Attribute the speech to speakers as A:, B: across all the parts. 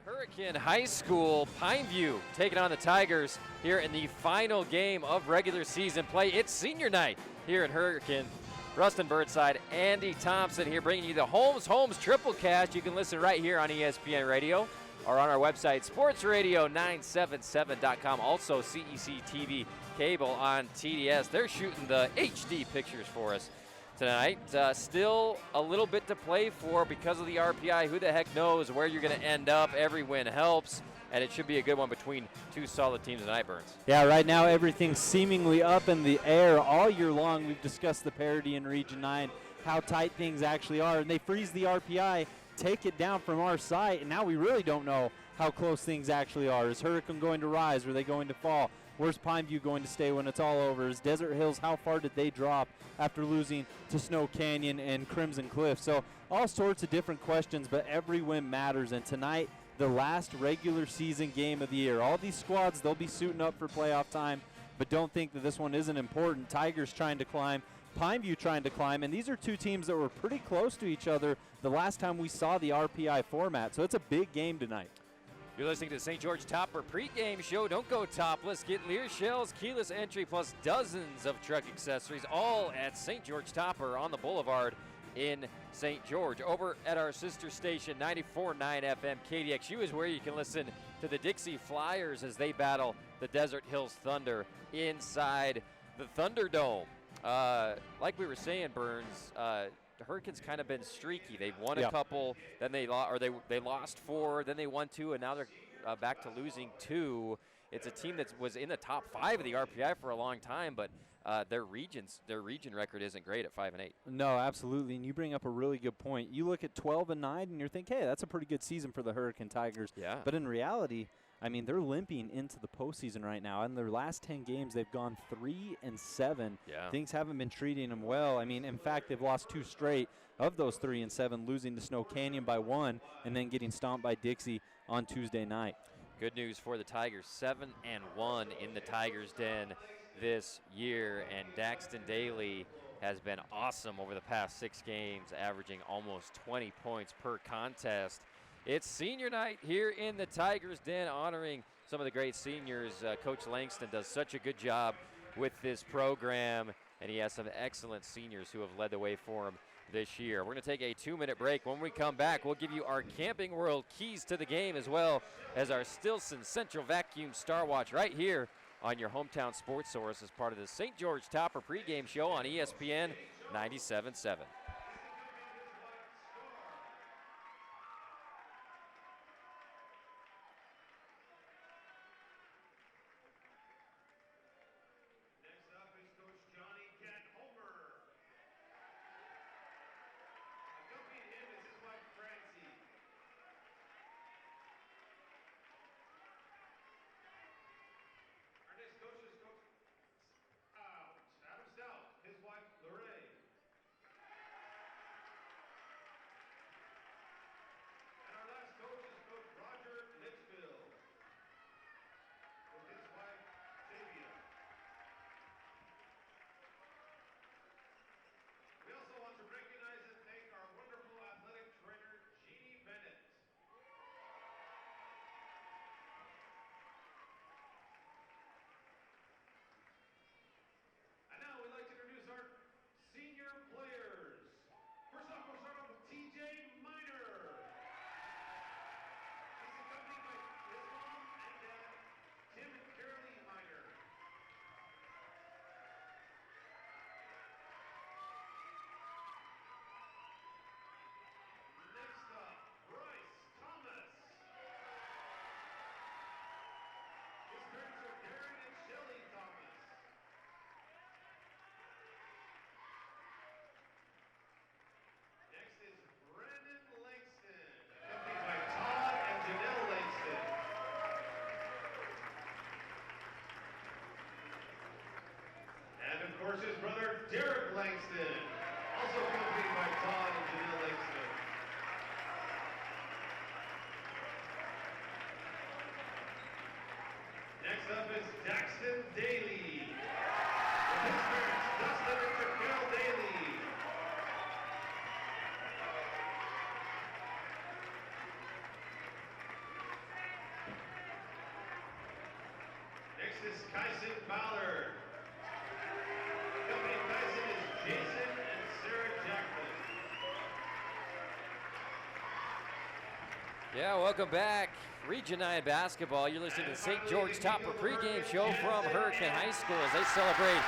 A: Hurricane High School, Pineview taking on the Tigers here in the final game of regular season play. It's senior night here at Hurricane. Rustin Burnside, Andy Thompson here bringing you the Holmes Triple Cast. You can listen right here on ESPN Radio or on our website, sportsradio977.com. Also, CEC TV cable on TDS. They're shooting the HD pictures for us tonight. Still a little bit to play for because of the RPI. Who the heck knows where you're going to end up? Every win helps, and it should be a good one between two solid teams tonight, Burns.
B: Yeah, right now everything's seemingly up in the air all year long. We've discussed the parity in Region 9, how tight things actually are, and they freeze the RPI, take it down from our site, and now we really don't know how close things actually are. Is Hurricane going to rise? Are they going to fall? Where's Pineview going to stay when it's all over? Is Desert Hills, how far did they drop after losing to Snow Canyon and Crimson Cliff? So all sorts of different questions, but every win matters. And tonight, the last regular season game of the year. All these squads, they'll be suiting up for playoff time, but don't think that this one isn't important. Tigers trying to climb, Pineview trying to climb, and these are two teams that were pretty close to each other the last time we saw the RPI format. So it's a big game tonight.
A: You're listening to the St. George Topper pregame show. Don't go topless. Get Lear shells, keyless entry, plus dozens of truck accessories, all at St. George Topper on the Boulevard in St. George. Over at our sister station, 94.9 FM KDXU is where you can listen to the Dixie Flyers as they battle the Desert Hills Thunder inside the Thunderdome. Like we were saying, Burns, the Hurricanes kind of been streaky. They've won a couple, then they lost 4, then they won 2, and now they're back to losing 2. It's a team that was in the top 5 of the RPI for a long time, but their region record isn't great at 5-8.
B: No, absolutely, and you bring up a really good point. You look at 12-9, and you're thinking, hey, that's a pretty good season for the Hurricane Tigers.
A: Yeah.
B: But in reality, I mean, they're limping into the postseason right now. In their last 10 games, they've gone 3-7.
A: Yeah.
B: Things haven't been treating them well. I mean, in fact, they've lost 2 straight of those 3-7, losing to Snow Canyon by 1 and then getting stomped by Dixie on Tuesday night.
A: Good news for the Tigers, 7-1 in the Tigers' den this year, and Daxton Daly has been awesome over the past 6 games, averaging almost 20 points per contest. It's senior night here in the Tigers' Den, honoring some of the great seniors. Coach Langston does such a good job with this program, and he has some excellent seniors who have led the way for him this year. We're going to take a 2-minute break. When we come back, we'll give you our Camping World keys to the game, as well as our Stilson Central Vacuum Star Watch right here on your hometown sports source as part of the St. George Topper pregame show on ESPN 97.7.
C: His wife, Lorraine. And our last coach is Coach Roger Litchfield, with his wife, Tavia. We also want to recognize and thank our wonderful athletic trainer, Jeannie Bennett. And now we'd like to introduce our senior players. First off, we'll start off with TJ Miner. He's accompanied by his mom and dad, Tim and Carolee Miner. Next up, Bryce Thomas. His parents are Darren and Shelley Thomas. Next is Brandon Langston, accompanied by Todd and Janelle Langston. And of course his brother Derek Langston, also accompanied by Todd and Janelle Langston. Next up is Daxton Daly, with his parents Dustin and Raquel Daly. is Kyson Fowler. Company Kyson is Jason and Sarah Jackman.
A: Yeah, welcome back. Region 9 basketball. You're listening to the St. George Topper pregame show from Hurricane High School as they celebrate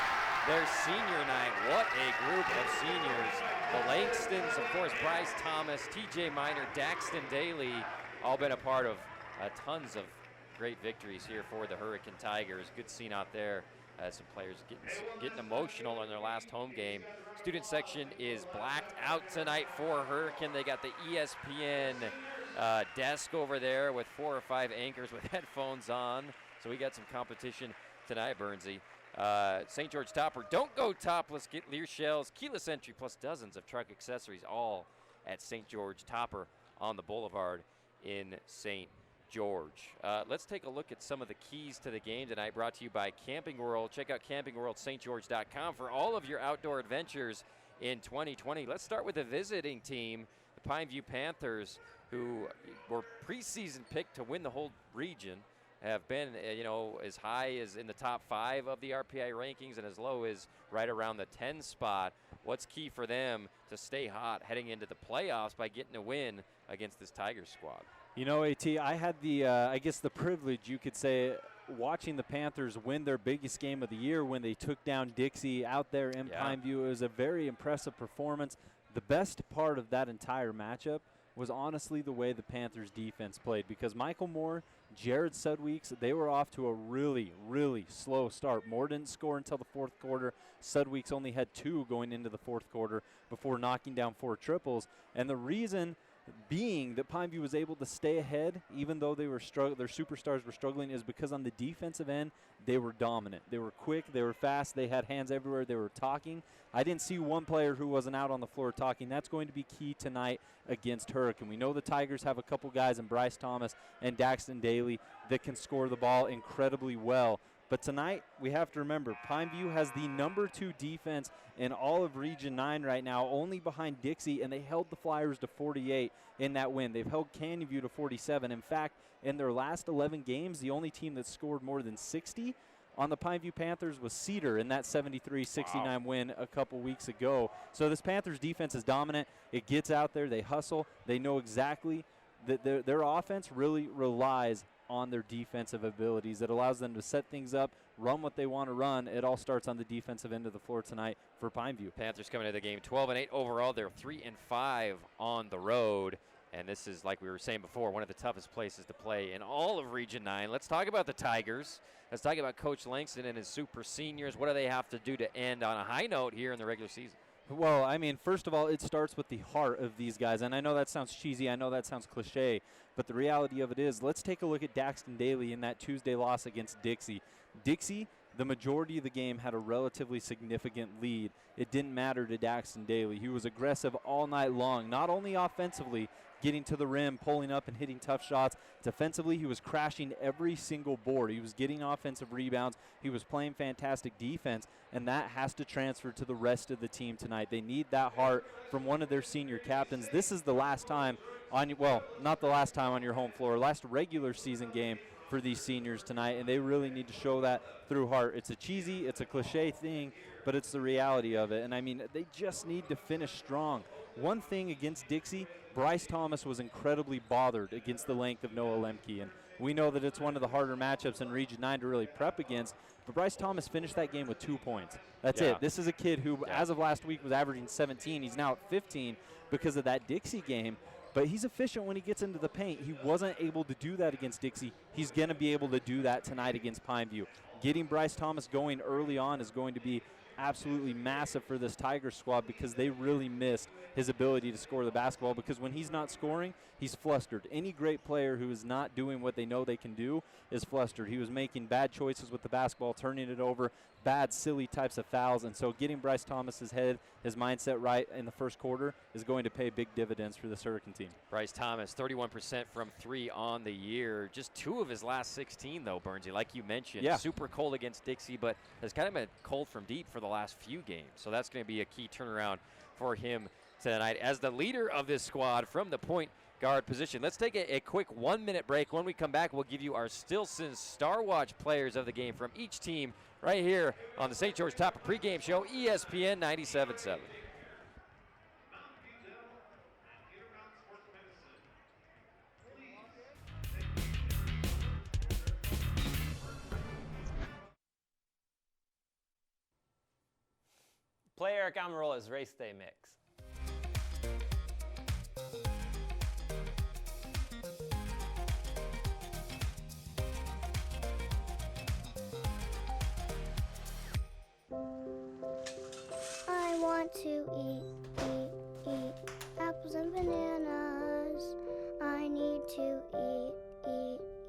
A: their senior night. What a group of seniors. The Langstons, of course, Bryce Thomas, TJ Miner, Daxton Daly, all been a part of tons of great victories here for the Hurricane Tigers. Good scene out there. Some players getting emotional in their last home game. Student section is blacked out tonight for Hurricane. They got the ESPN desk over there with 4 or 5 anchors with headphones on. So we got some competition tonight, Bernsey. St. George Topper, don't go topless. Get Lear shells, keyless entry, plus dozens of truck accessories, all at St. George Topper on the Boulevard in St. George. Let's take a look at some of the keys to the game tonight, brought to you by Camping World. Check out campingworldstgeorge.com for all of your outdoor adventures in 2020. Let's start with the visiting team, the Pineview Panthers, who were preseason picked to win the whole region, have been, as high as in the top 5 of the RPI rankings and as low as right around the 10 spot. What's key for them to stay hot heading into the playoffs by getting a win against this Tigers squad?
B: You know, AT, I had the privilege, you could say, watching the Panthers win their biggest game of the year when they took down Dixie out there in Pineview. It was a very impressive performance. The best part of that entire matchup was honestly the way the Panthers defense played, because Michael Moore, Jared Sudweeks, they were off to a really, really slow start. Moore didn't score until the 4th quarter. Sudweeks only had 2 going into the 4th quarter before knocking down 4 triples. And the reason being that Pineview was able to stay ahead, even though they were their superstars were struggling, is because on the defensive end, they were dominant. They were quick, they were fast, they had hands everywhere, they were talking. I didn't see one player who wasn't out on the floor talking. That's going to be key tonight against Hurricane. We know the Tigers have a couple guys in Bryce Thomas and Daxton Daly that can score the ball incredibly well. But tonight, we have to remember, Pineview has the number 2 defense in all of Region 9 right now, only behind Dixie, and they held the Flyers to 48 in that win. They've held Canyon View to 47. In fact, in their last 11 games, the only team that scored more than 60 on the Pineview Panthers was Cedar in that 73-69 win a couple weeks ago. So this Panthers defense is dominant. It gets out there. They hustle. They know exactly that their offense really relies on their defensive abilities. That allows them to set things up, run what they want to run. It all starts on the defensive end of the floor tonight for Pineview.
A: Panthers coming into the game 12-8 overall. They're 3-5 on the road. And this is, like we were saying before, one of the toughest places to play in all of Region 9. Let's talk about the Tigers. Let's talk about Coach Langston and his super seniors. What do they have to do to end on a high note here in the regular season?
B: Well, I mean, first of all, it starts with the heart of these guys. And I know that sounds cheesy. I know that sounds cliche. But the reality of it is, let's take a look at Daxton Daly in that Tuesday loss against Dixie. Dixie, the majority of the game, had a relatively significant lead. It didn't matter to Daxton Daly. He was aggressive all night long, not only offensively, getting to the rim, pulling up and hitting tough shots. Defensively, he was crashing every single board. He was getting offensive rebounds. He was playing fantastic defense, and that has to transfer to the rest of the team tonight. They need that heart from one of their senior captains. This is the last time not the last time on your home floor, last regular season game for these seniors tonight, and they really need to show that through heart. It's a cliche thing, but it's the reality of it. And I mean, they just need to finish strong. One thing against Dixie, Bryce Thomas was incredibly bothered against the length of Noah Lemke, and we know that it's one of the harder matchups in Region 9 to really prep against, but Bryce Thomas finished that game with 2 points. That's it. This is a kid who, as of last week, was averaging 17. He's now at 15 because of that Dixie game, but he's efficient when he gets into the paint. He wasn't able to do that against Dixie. He's going to be able to do that tonight against Pineview. Getting Bryce Thomas going early on is going to be absolutely massive for this Tigers squad, because they really missed his ability to score the basketball, because when he's not scoring, he's flustered. Any great player who is not doing what they know they can do is flustered. He was making bad choices with the basketball, turning it over, bad, silly types of fouls, and so getting Bryce Thomas's head, his mindset right in the first quarter is going to pay big dividends for this Hurricane team.
A: Bryce Thomas, 31% from 3 on the year. Just 2 of his last 16, though, Bernsey, like you mentioned.
B: Yeah.
A: Super cold against Dixie, but has kind of been cold from deep for the last few games. So that's going to be a key turnaround for him tonight as the leader of this squad from the point guard position. Let's take a quick 1-minute break. When we come back, we'll give you our Stilson Star Watch players of the game from each team right here on the St. George Topper pregame show, ESPN 97.7.
D: Play Eric Amarola's Race Day Mix.
E: I want to eat apples and bananas. I need to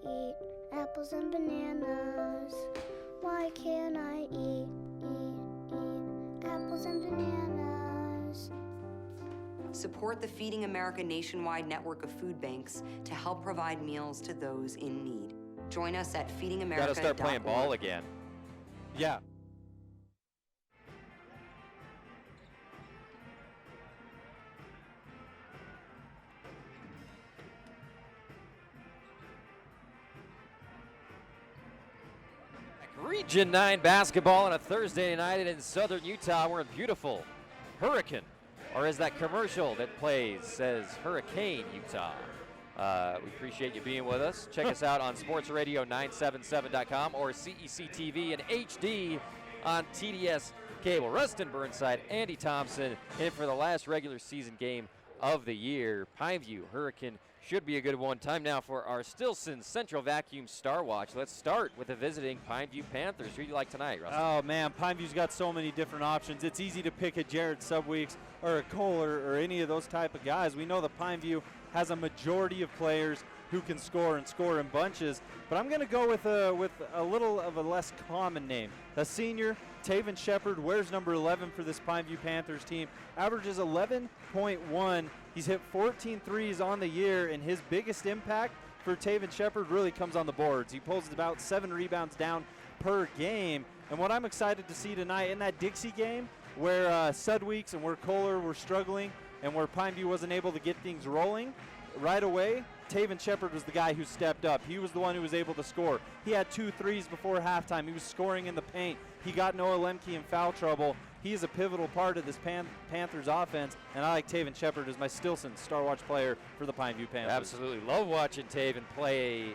E: eat apples and bananas. Why can't I eat apples and bananas?
F: Support the Feeding America nationwide network of food banks to help provide meals to those in need. Join us at feedingamerica.org.
A: Got to start playing ball again.
B: Yeah.
A: Region 9 basketball on a Thursday night in southern Utah. We're in beautiful Hurricane, or as that commercial that plays says, Hurricane, Utah. We appreciate you being with us. Check us out on sportsradio977.com or CEC TV and HD on TDS Cable. Rustin Burnside, Andy Thompson in for the last regular season game of the year. Pineview Hurricane should be a good one. Time now for our Stilson Central Vacuum Star Watch. Let's start with the visiting Pineview Panthers. Who do you like tonight, Rustin?
B: Oh, man, Pineview's got so many different options. It's easy to pick a Jared Subweeks or a Kohler or any of those type of guys. We know that Pineview has a majority of players who can score and score in bunches, but I'm going to go with a little of a less common name. A senior, Taven Shepard, wears number 11 for this Pineview Panthers team, averages 11.1. He's hit 14 threes on the year, and his biggest impact for Taven Shepard really comes on the boards. He pulls about 7 rebounds down per game, and what I'm excited to see tonight in that Dixie game where Sudweeks and where Kohler were struggling and where Pineview wasn't able to get things rolling right away, Taven Shepard was the guy who stepped up. He was the one who was able to score. He had 2 threes before halftime. He was scoring in the paint. He got Noah Lemke in foul trouble. He is a pivotal part of this Panthers offense, and I like Taven Shepard as my Stilson Star Watch player for the Pineview Panthers.
A: Absolutely. Love watching Taven play.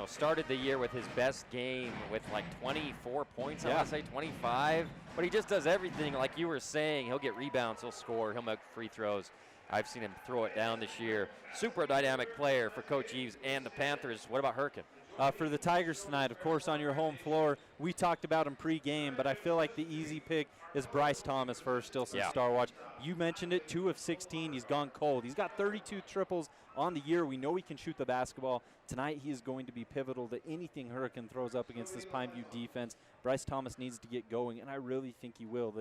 A: Started the year with his best game with like 24 points, I want to say 25. But he just does everything. Like you were saying, he'll get rebounds, he'll score, he'll make free throws. I've seen him throw it down this year. Super dynamic player for Coach Eves and the Panthers. What about Hurricane?
B: For the Tigers tonight, of course, on your home floor, we talked about him pre-game, but I feel like the easy pick is Bryce Thomas for Stilson Star Watch. You mentioned it, 2 of 16. He's gone cold. He's got 32 triples on the year. We know he can shoot the basketball. Tonight, he is going to be pivotal to anything Hurricane throws up against this Pineview defense. Bryce Thomas needs to get going, and I really think he will,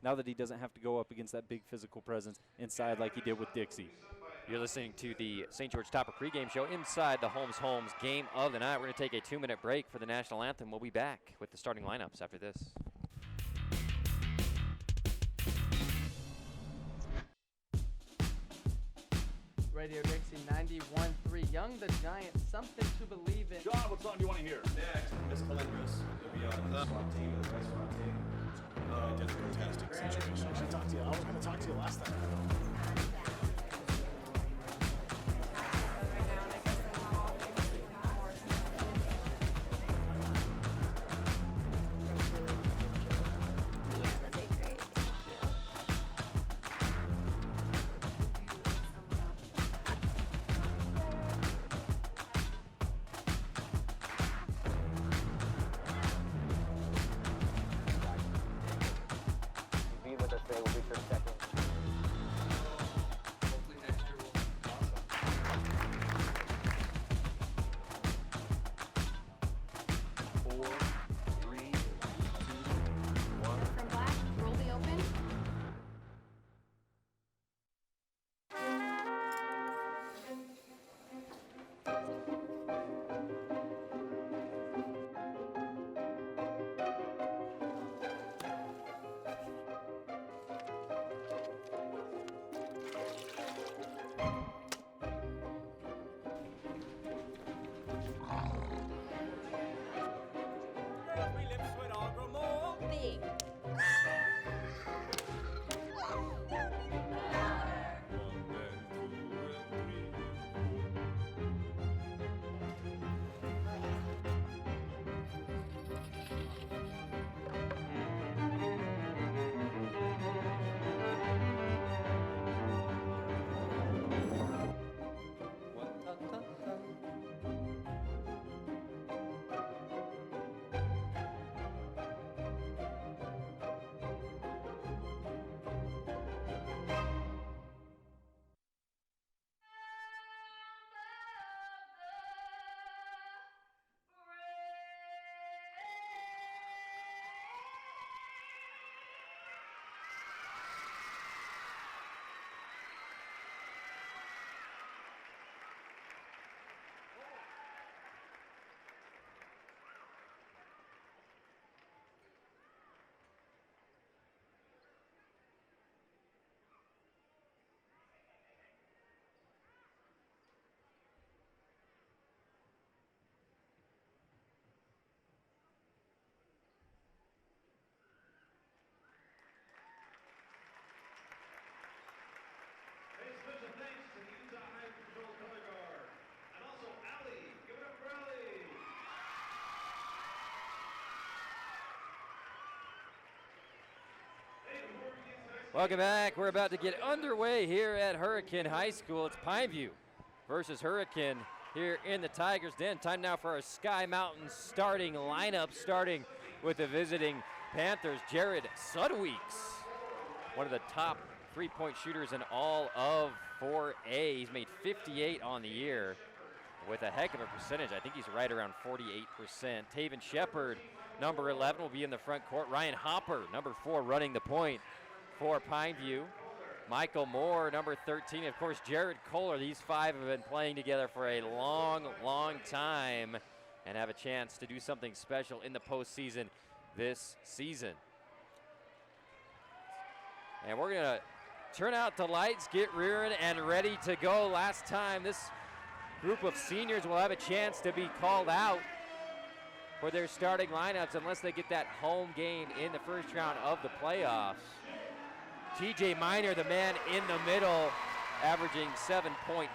B: now that he doesn't have to go up against that big physical presence inside like he did with Dixie.
A: You're listening to the St. George Topper pregame show inside the Holmes game of the night. We're going to take a 2-minute break for the national anthem. We'll be back with the starting lineups after this.
G: Radio Dixie 91.3. Young the Giant, something to believe in.
C: John, what song do you want to hear? Next, Miss Calendris. It'll be on the SWAT team, the SWAT team. Did a fantastic situation.
H: I was going to talk to you last time.
A: Welcome back. We're about to get underway here at Hurricane High School. It's Pineview versus Hurricane here in the Tigers' Den. Time now for our Sky Mountain starting lineup, starting with the visiting Panthers, Jared Sudweeks, one of the top three-point shooters in all of 4A. He's made 58 on the year with a heck of a percentage. I think he's right around 48%. Taven Shepard, number 11, will be in the front court. Ryan Hopper, number 4, running the point for Pineview. Michael Moore, number 13. Of course, Jared Kohler. These 5 have been playing together for a long, long time and have a chance to do something special in the postseason this season. And we're going to turn out the lights, get rearing and ready to go. Last time, this group of seniors will have a chance to be called out for their starting lineups unless they get that home game in the first round of the playoffs. TJ Miner, the man in the middle, averaging 7.9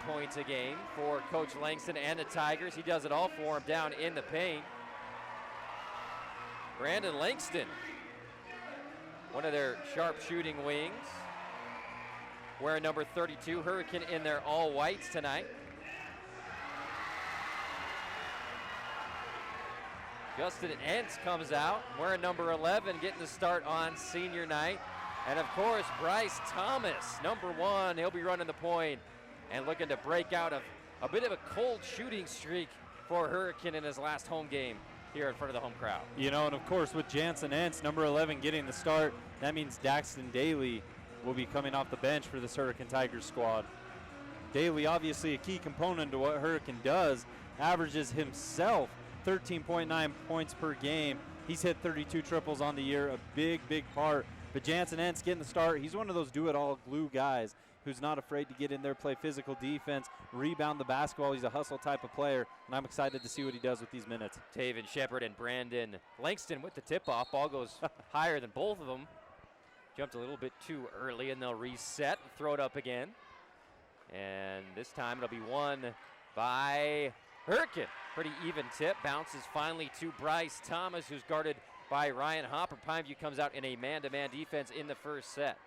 A: points a game for Coach Langston and the Tigers. He does it all for him down in the paint. Brandon Langston, one of their sharp shooting wings, wearing number 32. Hurricane in their all whites tonight. Justin Entz comes out wearing number 11, getting the start on senior night. And of course, Bryce Thomas, number 1, he'll be running the point and looking to break out of a bit of a cold shooting streak for Hurricane in his last home game here in front of the home crowd.
B: You know, and of course with Jansen Entz, number 11, getting the start, that means Daxton Daly will be coming off the bench for this Hurricane Tigers squad. Daly, obviously a key component to what Hurricane does, averages himself 13.9 points per game. He's hit 32 triples on the year, a big, big part. But Jansen Entz getting the start. He's one of those do-it-all glue guys who's not afraid to get in there, play physical defense, rebound the basketball. He's a hustle type of player, and I'm excited to see what he does with these minutes.
A: Taven Shepard and Brandon Langston with the tip-off. Ball goes higher than both of them. Jumped a little bit too early, and they'll reset and throw it up again. And this time it'll be won by Hurricane. Pretty even tip. Bounces finally to Bryce Thomas, who's guarded by Ryan Hopper. Pineview comes out in a man-to-man defense in the first set.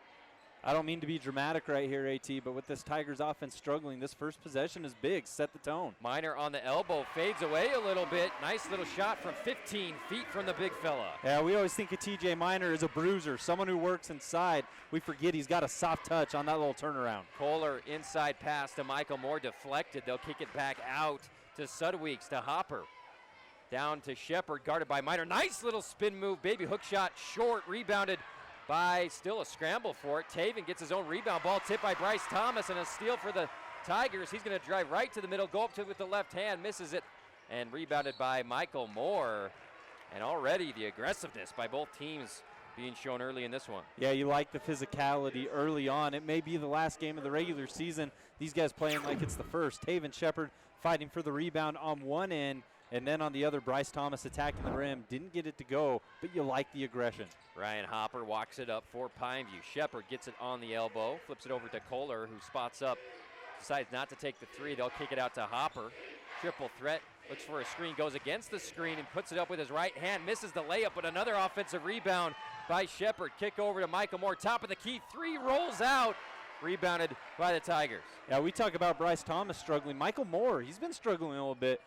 B: I don't mean to be dramatic right here, AT, but with this Tigers offense struggling, this first possession is big. Set the tone.
A: Miner on the elbow, fades away a little bit. Nice little shot from 15 feet from the big fella.
B: Yeah, we always think of TJ Miner as a bruiser, someone who works inside. We forget he's got a soft touch on that little turnaround.
A: Kohler inside pass to Michael Moore, deflected. They'll kick it back out to Sudweeks, to Hopper. Down to Shepard, guarded by Miner. Nice little spin move, baby hook shot, short, rebounded by, still a scramble for it. Taven gets his own rebound, ball tipped by Bryce Thomas, and a steal for the Tigers. He's going to drive right to the middle, go up to it with the left hand, misses it, and rebounded by Michael Moore. And already the aggressiveness by both teams being shown early in this one.
B: Yeah, you like the physicality early on. It may be the last game of the regular season. These guys playing like it's the first. Taven Shepard fighting for the rebound on one end, and then on the other, Bryce Thomas attacking the rim. Didn't get it to go, but you like the aggression.
A: Ryan Hopper walks it up for Pineview. Shepard gets it on the elbow, flips it over to Kohler, who spots up, decides not to take the three. They'll kick it out to Hopper. Triple threat, looks for a screen, goes against the screen and puts it up with his right hand, misses the layup, but another offensive rebound by Shepard. Kick over to Michael Moore, top of the key, three rolls out, rebounded by the Tigers.
B: Yeah, we talk about Bryce Thomas struggling. Michael Moore, he's been struggling a little bit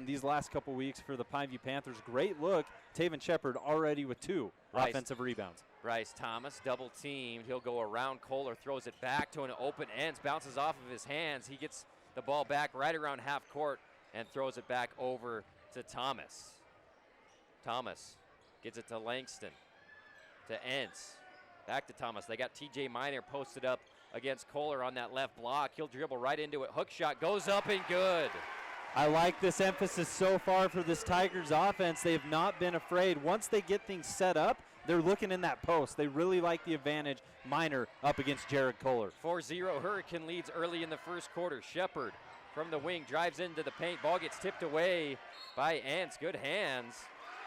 B: these last couple weeks for the Pineview Panthers. Great look. Taven Shepard already with 2 offensive rebounds.
A: Bryce Thomas double teamed. He'll go around Kohler, throws it back to an open end, bounces off of his hands. He gets the ball back right around half court and throws it back over to Thomas. Thomas gets it to Langston, to Entz, back to Thomas. They got TJ Miner posted up against Kohler on that left block. He'll dribble right into it. Hook shot goes up and good.
B: I like this emphasis so far for this Tigers offense. They have not been afraid. Once they get things set up, they're looking in that post. They really like the advantage. Miner up against Jared Kohler.
A: 4-0 Hurricane leads early in the first quarter. Shepard from the wing drives into the paint. Ball gets tipped away by Entz. Good hands.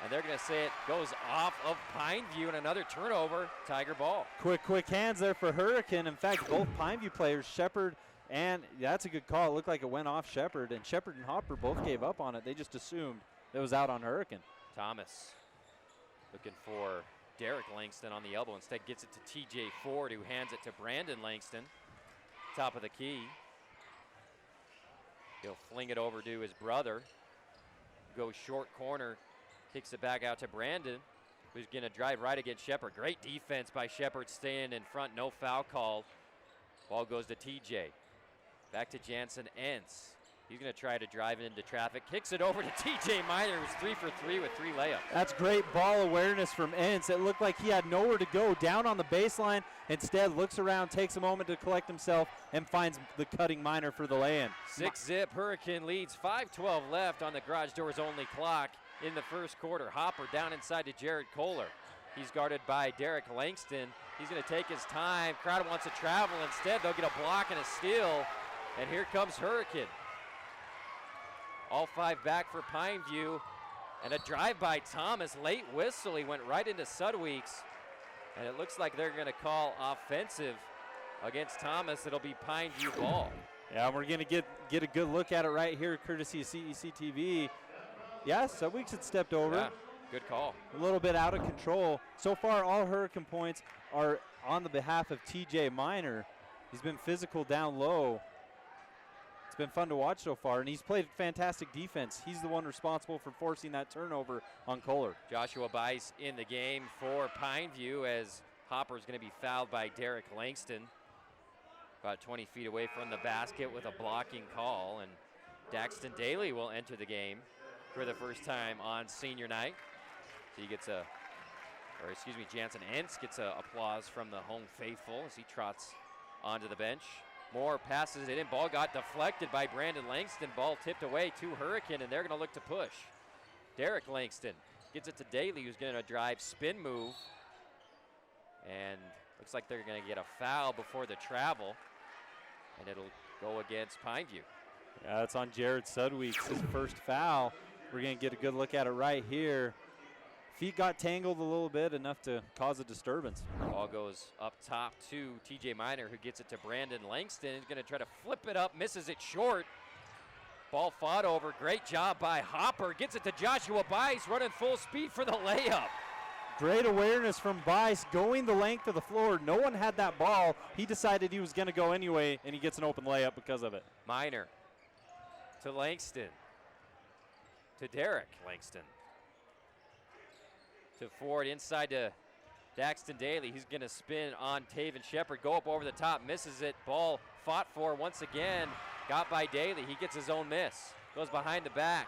A: And they're going to say it goes off of Pineview, and another turnover. Tiger ball.
B: Quick hands there for Hurricane. In fact, both Pineview players, Shepard, and that's a good call. It looked like it went off Shepard, and Shepard and Hopper both gave up on it. They just assumed it was out on Hurricane.
A: Thomas looking for Derek Langston on the elbow. Instead gets it to TJ Ford, who hands it to Brandon Langston. Top of the key. He'll fling it over to his brother. Goes short corner, kicks it back out to Brandon, who's going to drive right against Shepard. Great defense by Shepard, staying in front, no foul called. Ball goes to TJ. Back to Jansen Entz. He's going to try to drive into traffic. Kicks it over to TJ Miner, who's 3 for 3 with 3 layups.
B: That's great ball awareness from Entz. It looked like he had nowhere to go, down on the baseline. Instead, looks around, takes a moment to collect himself, and finds the cutting Miner for the lay-in.
A: 6-zip, Hurricane leads, 5:12 left on the garage doors only clock in the first quarter. Hopper down inside to Jared Kohler. He's guarded by Derek Langston. He's going to take his time. Crowd wants to travel. Instead, they'll get a block and a steal. And here comes Hurricane. All 5 back for Pineview. And a drive by Thomas. Late whistle. He went right into Sudweeks. And it looks like they're going to call offensive against Thomas. It'll be Pineview ball.
B: Yeah, we're going to get a good look at it right here, courtesy of CEC TV. Yeah, Sudweeks had stepped over.
A: Yeah, good call.
B: A little bit out of control. So far, all Hurricane points are on the behalf of TJ Miner. He's been physical down low. It's been fun to watch so far, and he's played fantastic defense. He's the one responsible for forcing that turnover on Kohler.
A: Joshua Bice in the game for Pineview, as Hopper's going to be fouled by Derek Langston. About 20 feet away from the basket with a blocking call, and Daxton Daly will enter the game for the first time on senior night. So he gets Jansen Entz gets a applause from the home faithful as he trots onto the bench. Moore passes it in. Ball got deflected by Brandon Langston. Ball tipped away to Hurricane, and they're going to look to push. Derek Langston gets it to Daly, who's going to drive, spin move. And looks like they're going to get a foul before the travel, and it'll go against Pineview.
B: Yeah, that's on Jared Sudweeks, his first foul. We're going to get a good look at it right here. Feet got tangled a little bit, enough to cause a disturbance.
A: Ball goes up top to TJ Miner, who gets it to Brandon Langston. He's going to try to flip it up, misses it short. Ball fought over. Great job by Hopper. Gets it to Joshua Bice, running full speed for the layup.
B: Great awareness from Bice, going the length of the floor. No one had that ball. He decided he was going to go anyway, and he gets an open layup because of it.
A: Miner to Langston, to Derek Langston, to Ford, inside to Daxton Daly. He's going to spin on Taven Shepard, go up over the top, misses it. Ball fought for once again, got by Daly. He gets his own miss, goes behind the back,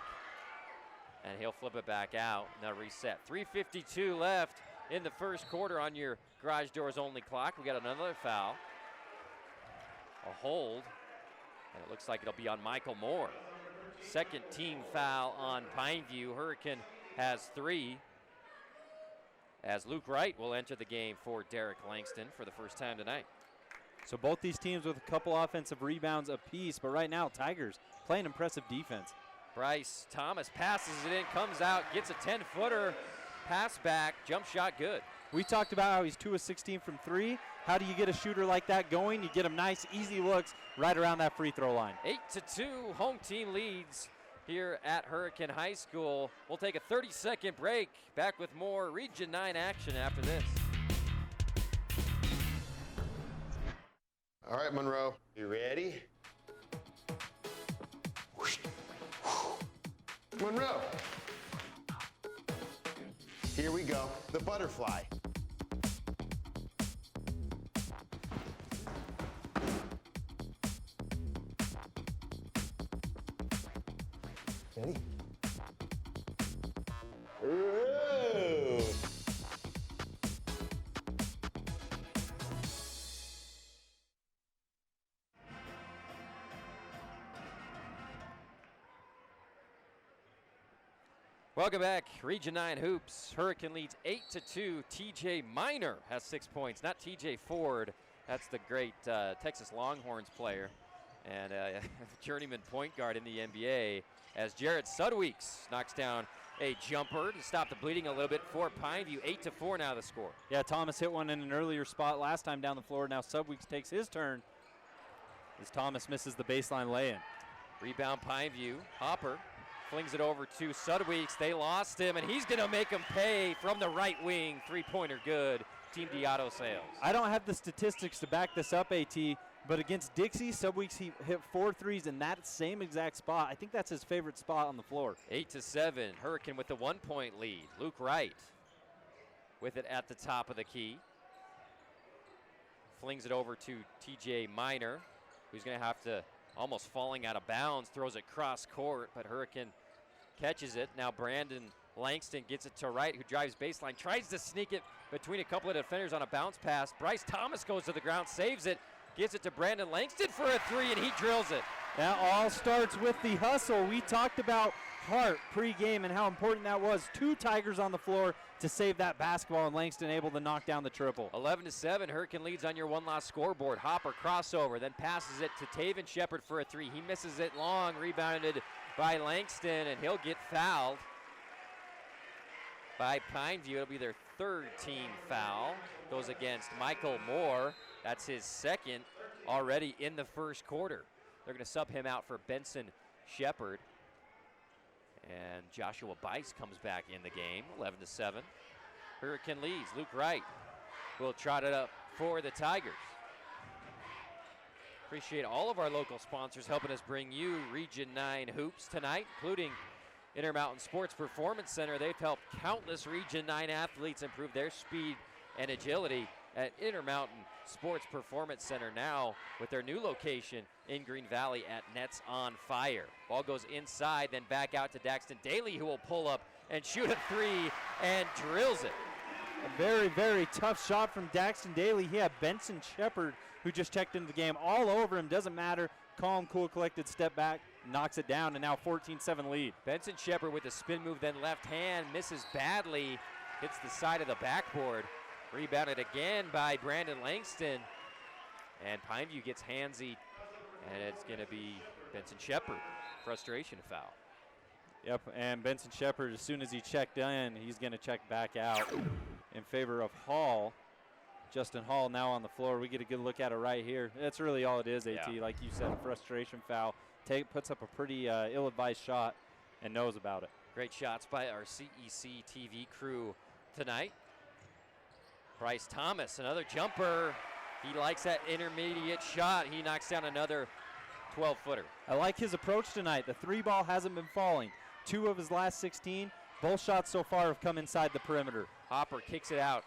A: and he'll flip it back out. Now reset. 3:52 left in the first quarter on your garage doors only clock. We got another foul, a hold, and it looks like it'll be on Michael Moore. Second team foul on Pineview. Hurricane has 3. As Luke Wright will enter the game for Derek Langston for the first time tonight.
B: So both these teams with a couple offensive rebounds apiece, but right now Tigers playing impressive defense.
A: Bryce Thomas passes it in, comes out, gets a 10-footer, pass back, jump shot good.
B: We talked about how he's 2 of 16 from 3. How do you get a shooter like that going? You get him nice, easy looks right around that free throw line.
A: 8-2, home team leads here at Hurricane High School. We'll take a 30-second break. Back with more Region 9 action after this.
I: All right, Monroe, you ready? Monroe. Here we go, the butterfly. Ready? Ooh.
A: Welcome back, Region 9 Hoops. Hurricane leads 8-2. TJ Miner has 6 points, not TJ Ford. That's the great Texas Longhorns player and journeyman point guard in the NBA, as Jared Sudweeks knocks down a jumper to stop the bleeding a little bit for Pineview. 8-4 now the score.
B: Yeah, Thomas hit one in an earlier spot last time down the floor. Now Sudweeks takes his turn as Thomas misses the baseline lay-in.
A: Rebound Pineview. Hopper flings it over to Sudweeks. They lost him, and he's going to make him pay from the right wing. Three-pointer good. Team Diato Sales.
B: I don't have the statistics to back this up, AT, but against Dixie, Subweeks, he hit 4 threes in that same exact spot. I think that's his favorite spot on the floor.
A: 8-7. Hurricane with the 1-point lead. Luke Wright with it at the top of the key. Flings it over to TJ Minor, who's going to have to, almost falling out of bounds, throws it cross court, but Hurricane catches it. Now Brandon Langston gets it to Wright, who drives baseline, tries to sneak it between a couple of defenders on a bounce pass. Bryce Thomas goes to the ground, saves it, gives it to Brandon Langston for a three, and he drills it.
B: That all starts with the hustle. We talked about heart pregame and how important that was. 2 Tigers on the floor to save that basketball, and Langston able to knock down the triple.
A: 11-7, Hurricane leads on your one-loss scoreboard. Hopper crossover, then passes it to Taven Shepard for a three. He misses it long, rebounded by Langston, and he'll get fouled by Pineview. It'll be their 3rd team foul. Goes against Michael Moore. That's his 2nd already in the first quarter. They're going to sub him out for Benson Shepard. And Joshua Bice comes back in the game, 11-7. Hurricane leads. Luke Wright will trot it up for the Tigers. Appreciate all of our local sponsors helping us bring you Region 9 hoops tonight, including Intermountain Sports Performance Center. They've helped countless Region 9 athletes improve their speed and agility at Intermountain Sports Performance Center, now with their new location in Green Valley at Nets on Fire. Ball goes inside, then back out to Daxton Daly, who will pull up and shoot a three and drills it.
B: A very, very tough shot from Daxton Daly. He had Benson Shepard, who just checked into the game, all over him. Doesn't matter. Calm, cool, collected, step back, knocks it down, and now 14-7 lead.
A: Benson Shepard with a spin move, then left hand, misses badly, hits the side of the backboard. Rebounded again by Brandon Langston. And Pineview gets handsy, and it's going to be Benson Shepard. Frustration foul.
B: Yep, and Benson Shepard, as soon as he checked in, he's going to check back out in favor of Hall. Justin Hall now on the floor. We get a good look at it right here. That's really all it is, AT.
A: Yeah.
B: Like you said, a frustration foul. Puts up a pretty ill-advised shot and knows about it.
A: Great shots by our CEC TV crew tonight. Bryce Thomas, another jumper. He likes that intermediate shot. He knocks down another 12-footer.
B: I like his approach tonight. The 3 ball hasn't been falling. 2 of his last 16. Both shots so far have come inside the perimeter.
A: Hopper kicks it out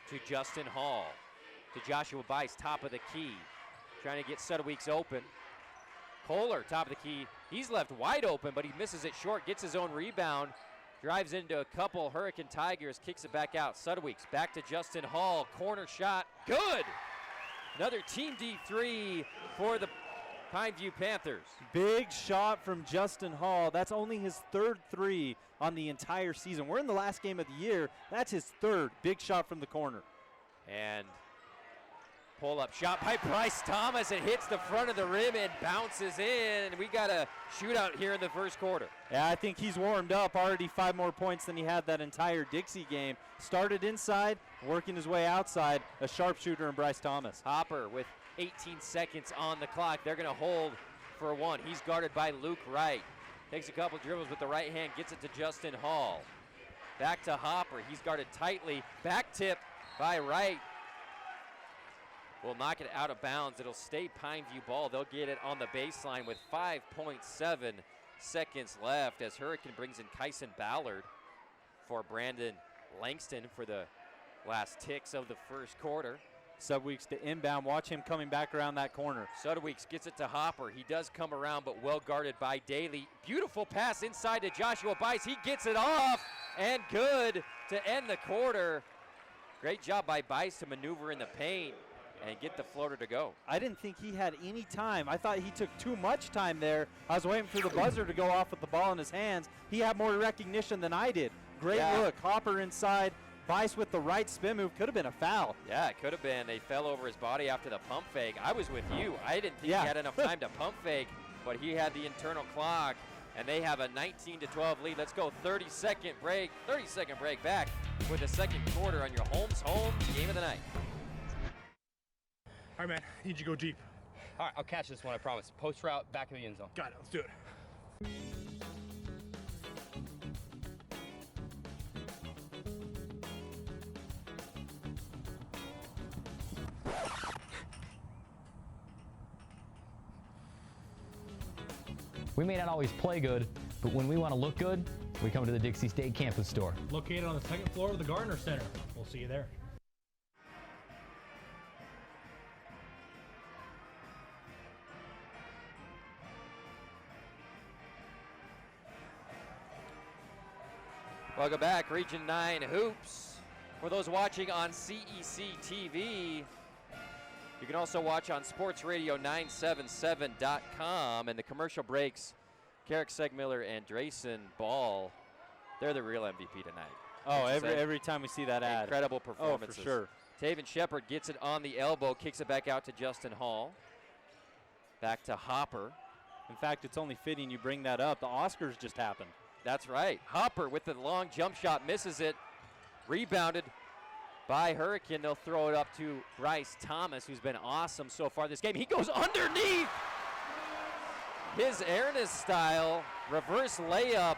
A: to Justin Hall, to Joshua Bice, top of the key, trying to get Sudweeks open. Kohler, top of the key. He's left wide open, but he misses it short, gets his own rebound, drives into a couple Hurricane Tigers, kicks it back out. Sudweeks back to Justin Hall, corner shot, good! Another Team D3 for the Pineview Panthers.
B: Big shot from Justin Hall. That's only his 3rd 3 on the entire season. We're in the last game of the year. That's his 3rd big shot from the corner.
A: And pull-up shot by Bryce Thomas. It hits the front of the rim and bounces in. We got a shootout here in the first quarter.
B: Yeah, I think he's warmed up. Already 5 more points than he had that entire Dixie game. Started inside, working his way outside. A sharpshooter in Bryce Thomas.
A: Hopper with 18 seconds on the clock. They're going to hold for one. He's guarded by Luke Wright. Takes a couple dribbles with the right hand, gets it to Justin Hall. Back to Hopper. He's guarded tightly. Back tip by Wright. Will knock it out of bounds. It'll stay Pineview ball. They'll get it on the baseline with 5.7 seconds left as Hurricane brings in Kyson Ballard for Brandon Langston for the last ticks of the first quarter.
B: Sudweeks to inbound. Watch him coming back around that corner.
A: Sudweeks gets it to Hopper. He does come around, but well guarded by Daly. Beautiful pass inside to Joshua Bice. He gets it off, and good to end the quarter. Great job by Bice to maneuver in the paint and get the floater to go.
B: I didn't think he had any time. I thought he took too much time there. I was waiting for the buzzer to go off with the ball in his hands. He had more recognition than I did. Great look. Hopper inside. Bice with the right spin move. Could have been a foul.
A: Yeah, it could have been. They fell over his body after the pump fake. I was with you. I didn't think he had enough time to pump fake, but he had the internal clock, and they have a 19-12 lead. Let's go 30-second break. 30-second break back with the second quarter on your home game of the night.
H: All right, man. Need you to go deep.
D: All right, I'll catch this one, I promise. Post route, back of the end zone.
H: Got it. Let's do it.
J: We may not always play good, but when we want to look good, we come to the Dixie State Campus Store.
K: Located on the second floor of the Gardner Center. We'll see you there.
A: Welcome back, Region 9 Hoops. For those watching on CEC TV, you can also watch on sportsradio977.com. And the commercial breaks, Carrick, Segmiller, and Drayson Ball, they're the real MVP tonight.
B: Oh, every time we see that ad.
A: Incredible performances.
B: Oh, for sure.
A: Taven Shepard gets it on the elbow, kicks it back out to Justin Hall. Back to Hopper.
B: In fact, it's only fitting you bring that up. The Oscars just happened.
A: That's right. Hopper with the long jump shot, misses it. Rebounded by Hurricane. They'll throw it up to Bryce Thomas, who's been awesome so far this game. He goes underneath. His Ernest style reverse layup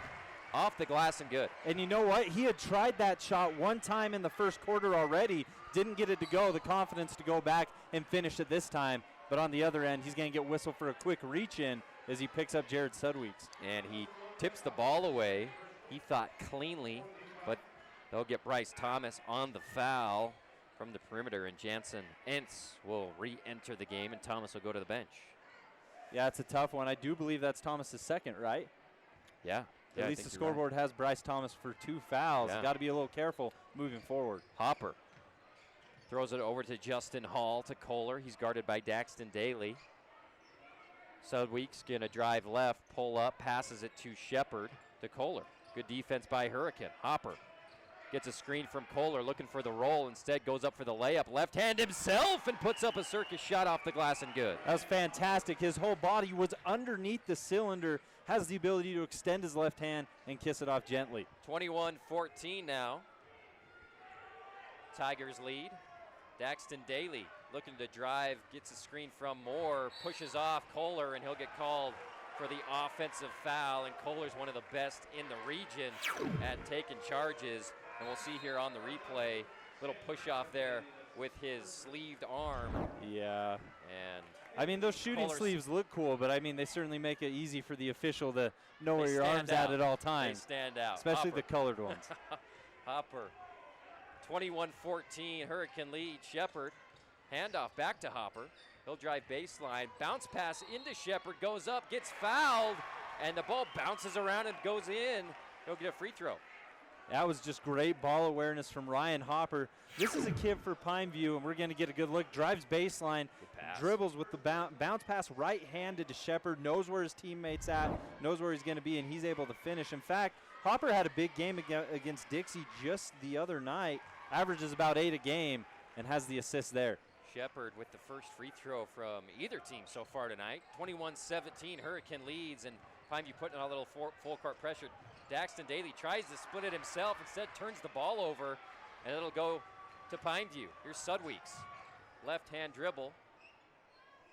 A: off the glass and good.
B: And you know what? He had tried that shot one time in the first quarter already. Didn't get it to go. The confidence to go back and finish it this time. But on the other end, he's going to get whistled for a quick reach in as he picks up Jared Sudweeks.
A: And he tips the ball away. He thought cleanly, but they'll get Bryce Thomas on the foul from the perimeter, and Jansen Entz will re-enter the game, and Thomas will go to the bench.
B: Yeah, it's a tough one. I do believe that's Thomas's second, right?
A: Yeah.
B: At least the scoreboard has Bryce Thomas for 2 fouls.
A: Yeah.
B: Got to be a little careful moving forward.
A: Hopper throws it over to Justin Hall to Kohler. He's guarded by Daxton Daly. Sudweeks gonna drive left, pull up, passes it to Shepard to Kohler. Good defense by Hurricane. Hopper gets a screen from Kohler, looking for the roll. Instead goes up for the layup. Left hand himself and puts up a circus shot off the glass and good.
B: That was fantastic. His whole body was underneath the cylinder. Has the ability to extend his left hand and kiss it off gently.
A: 21-14 now. Tigers lead. Daxton Daly looking to drive, gets a screen from Moore, pushes off Kohler, and he'll get called for the offensive foul. And Kohler's one of the best in the region at taking charges. And we'll see here on the replay, little push off there with his sleeved arm.
B: Yeah.
A: And
B: I mean, those shooting
A: Kohler's
B: sleeves look cool, but I mean, they certainly make it easy for the official to know where your arm's at all times.
A: They stand out.
B: Especially
A: Hopper.
B: the colored ones.
A: Hopper. 21-14, Hurricane lead. Shepard, handoff back to Hopper. He'll drive baseline, bounce pass into Shepard, goes up, gets fouled, and the ball bounces around and goes in. He'll get a free throw.
B: That was just great ball awareness from Ryan Hopper. This is a kid for Pineview, and we're going to get a good look. Drives baseline, dribbles with the bounce pass right-handed to Shepard, knows where his teammate's at, knows where he's going to be, and he's able to finish. In fact, Hopper had a big game against Dixie just the other night, averages about 8 a game, and has the assist there.
A: Shepard with the first free throw from either team so far tonight. 21-17, Hurricane leads, and Pineview putting on a little full court pressure. Daxton Daly tries to split it himself, instead turns the ball over, and it'll go to Pineview. Here's Sudweeks. Left-hand dribble.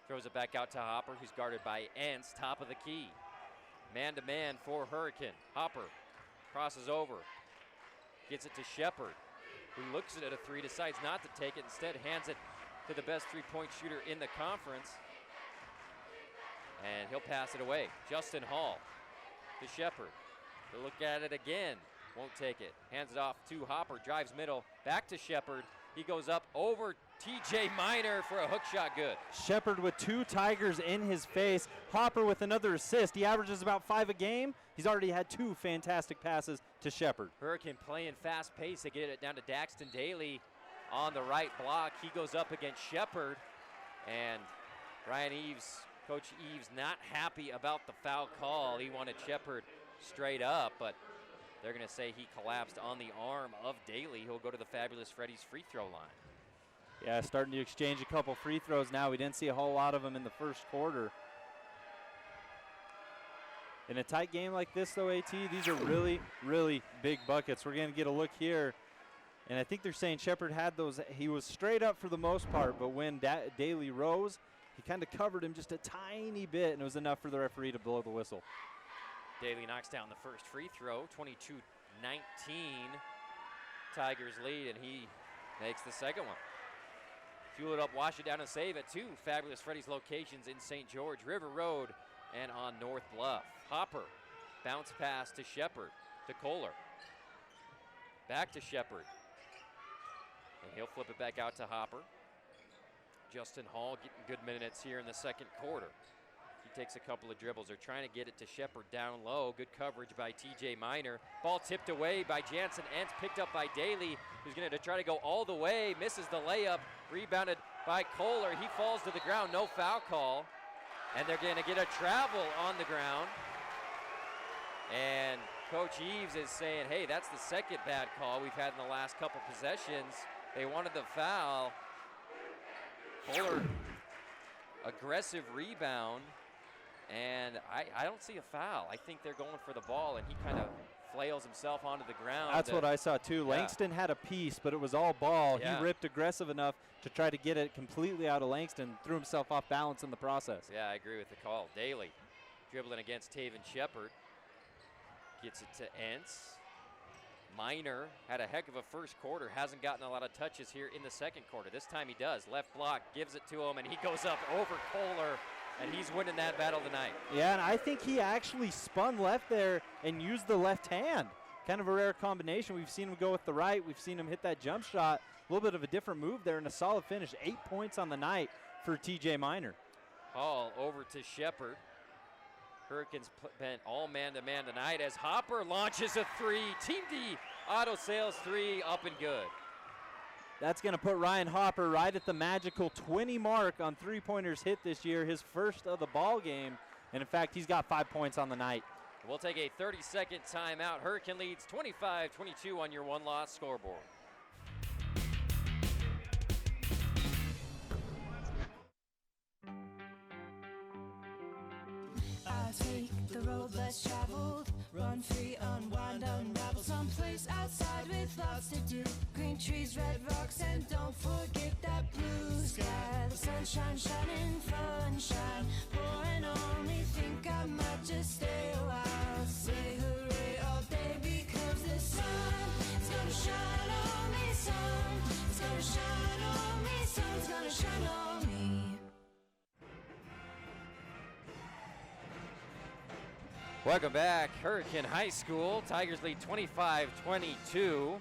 A: Throws it back out to Hopper, who's guarded by Entz, top of the key. Man-to-man for Hurricane. Hopper crosses over. Gets it to Shepard, who looks at it a three, decides not to take it, instead hands it to the best three-point shooter in the conference. And he'll pass it away. Justin Hall to Shepard. He'll look at it again. Won't take it. Hands it off to Hopper. Drives middle. Back to Shepard. He goes up over TJ Miner for a hook shot. Good.
B: Shepard with 2 Tigers in his face. Hopper with another assist. He averages about 5 a game. He's already had 2 fantastic passes to Shepard.
A: Hurricane playing fast pace. They get it down to Daxton Daly on the right block. He goes up against Shepard. And Ryan Eves, Coach Eves, not happy about the foul call. He wanted Shepard straight up, but they're going to say he collapsed on the arm of Daly. He'll go to the Fabulous Freddy's free throw line.
B: Yeah, starting to exchange a couple free throws now. We didn't see a whole lot of them in the first quarter. In a tight game like this, though, AT, these are really, really big buckets. We're going to get a look here. And I think they're saying Shepard had those. He was straight up for the most part, but when Daly rose, he kind of covered him just a tiny bit, and it was enough for the referee to blow the whistle.
A: Daly knocks down the first free throw, 22-19. Tigers lead, and he makes the second one. Fuel it up, wash it down, and save at 2 Fabulous Freddy's locations in St. George, River Road, and on North Bluff. Hopper, bounce pass to Shepard, to Kohler. Back to Shepard. And he'll flip it back out to Hopper. Justin Hall getting good minutes here in the second quarter. He takes a couple of dribbles. They're trying to get it to Shepard down low. Good coverage by TJ Miner. Ball tipped away by Jansen Entz, picked up by Daly, who's going to try to go all the way. Misses the layup. Rebounded by Kohler. He falls to the ground. No foul call. And they're going to get a travel on the ground. And Coach Eves is saying, hey, that's the second bad call we've had in the last couple possessions. They wanted the foul. Kohler, aggressive rebound. And I don't see a foul. I think they're going for the ball, and he kind of flails himself onto the ground.
B: That's what I saw too.
A: Yeah.
B: Langston had a piece, but it was all ball.
A: Yeah.
B: He ripped aggressive enough to try to get it completely out of Langston, threw himself off balance in the process.
A: Yeah, I agree with the call. Daly dribbling against Taven Shepard. Gets it to Entz. Miner had a heck of a first quarter, hasn't gotten a lot of touches here in the second quarter. This time he does. Left block, gives it to him, and he goes up over Kohler, and he's winning that battle tonight.
B: Yeah, and I think he actually spun left there and used the left hand. Kind of a rare combination. We've seen him go with the right. We've seen him hit that jump shot. A little bit of a different move there and a solid finish. 8 points on the night for TJ Miner.
A: Hall over to Shepard. Hurricanes been all man-to-man tonight as Hopper launches a three. Team D auto sales three, up and good.
B: That's going to put Ryan Hopper right at the magical 20 mark on three-pointers hit this year, his first of the ball game. And in fact, he's got 5 points on the night.
A: We'll take a 30-second timeout. Hurricane leads 25-22 on your one-loss scoreboard.
L: I take the road less traveled, run free, unwind, unravel someplace outside with lots to do. Green trees, red rocks, and don't forget that blue sky. The sunshine shining, sunshine pouring on me. Think I might just stay a while. Say hooray all day because the sun is gonna shine on me. Sun is gonna shine on me. Sun's gonna shine on me.
A: Welcome back, Hurricane High School. Tigers lead 25-22.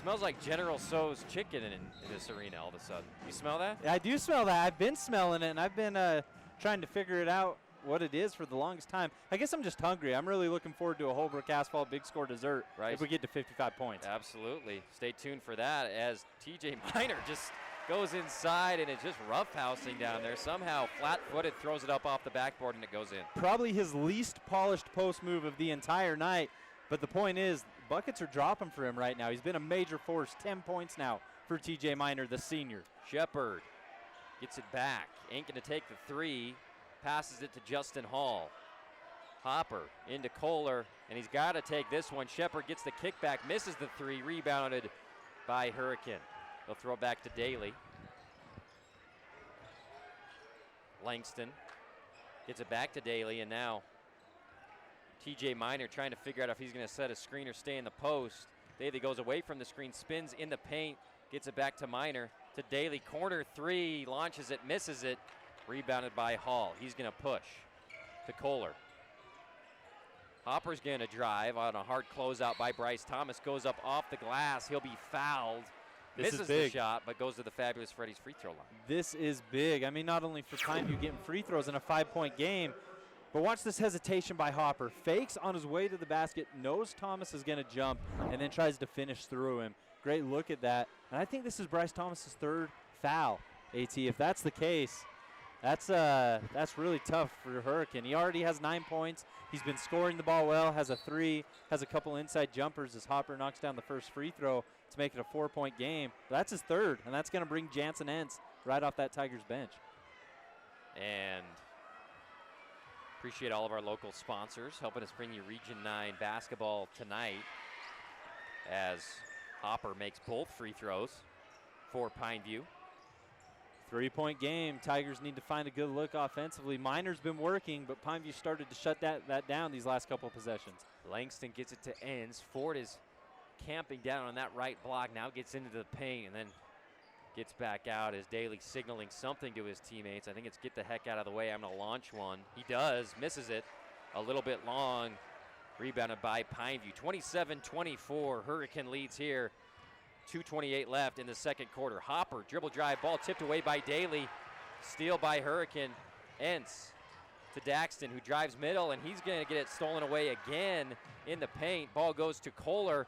A: Smells like General Tso's chicken in this arena all of a sudden. You smell that?
B: I do smell that. I've been smelling it, and I've been trying to figure it out what it is for the longest time. I guess I'm just hungry. I'm really looking forward to a Holbrook Asphalt big score dessert if we get to 55 points.
A: Absolutely. Stay tuned for that as TJ Miner just goes inside and it's just roughhousing down there. Somehow flat-footed throws it up off the backboard and it goes in.
B: Probably his least polished post move of the entire night, but the point is buckets are dropping for him right now. He's been a major force. 10 points now for TJ Miner, the senior.
A: Shepard gets it back. Ain't going to take the three. Passes it to Justin Hall. Hopper into Kohler, and he's got to take this one. Shepard gets the kickback, misses the three, rebounded by Hurricane. They'll throw it back to Daly. Langston gets it back to Daly, and now TJ Miner trying to figure out if he's going to set a screen or stay in the post. Daly goes away from the screen, spins in the paint, gets it back to Miner. To Daly, corner three, launches it, misses it, rebounded by Hall. He's going to push to Kohler. Hopper's going to drive on a hard closeout by Bryce Thomas, goes up off the glass. He'll be fouled. Misses the shot, but goes to the Fabulous Freddy's free throw line.
B: This is big. I mean, not only for Pineview getting free throws in a 5-point game, but watch this hesitation by Hopper. Fakes on his way to the basket, knows Thomas is going to jump, and then tries to finish through him. Great look at that. And I think this is Bryce Thomas's third foul, AT. If that's the case, that's really tough for Hurricane. He already has 9 points. He's been scoring the ball well, has a three, has a couple inside jumpers as Hopper knocks down the first free throw to make it a 4-point game. But that's his third, and that's going to bring Jansen Entz right off that Tigers bench.
A: And appreciate all of our local sponsors helping us bring you Region 9 basketball tonight as Hopper makes both free throws for Pineview.
B: 3-point game. Tigers need to find a good look offensively. Minor's been working, but Pineview started to shut that down these last couple of possessions.
A: Langston gets it to Enns. Ford is camping down on that right block, now gets into the paint and then gets back out as Daly signaling something to his teammates. I think it's get the heck out of the way, I'm gonna launch one. He does, misses it a little bit long. Rebounded by Pineview. 27-24, Hurricane leads here. 2:28 left in the second quarter. Hopper, dribble drive, ball tipped away by Daly. Steal by Hurricane. Entz to Daxton, who drives middle, and he's going to get it stolen away again in the paint. Ball goes to Kohler.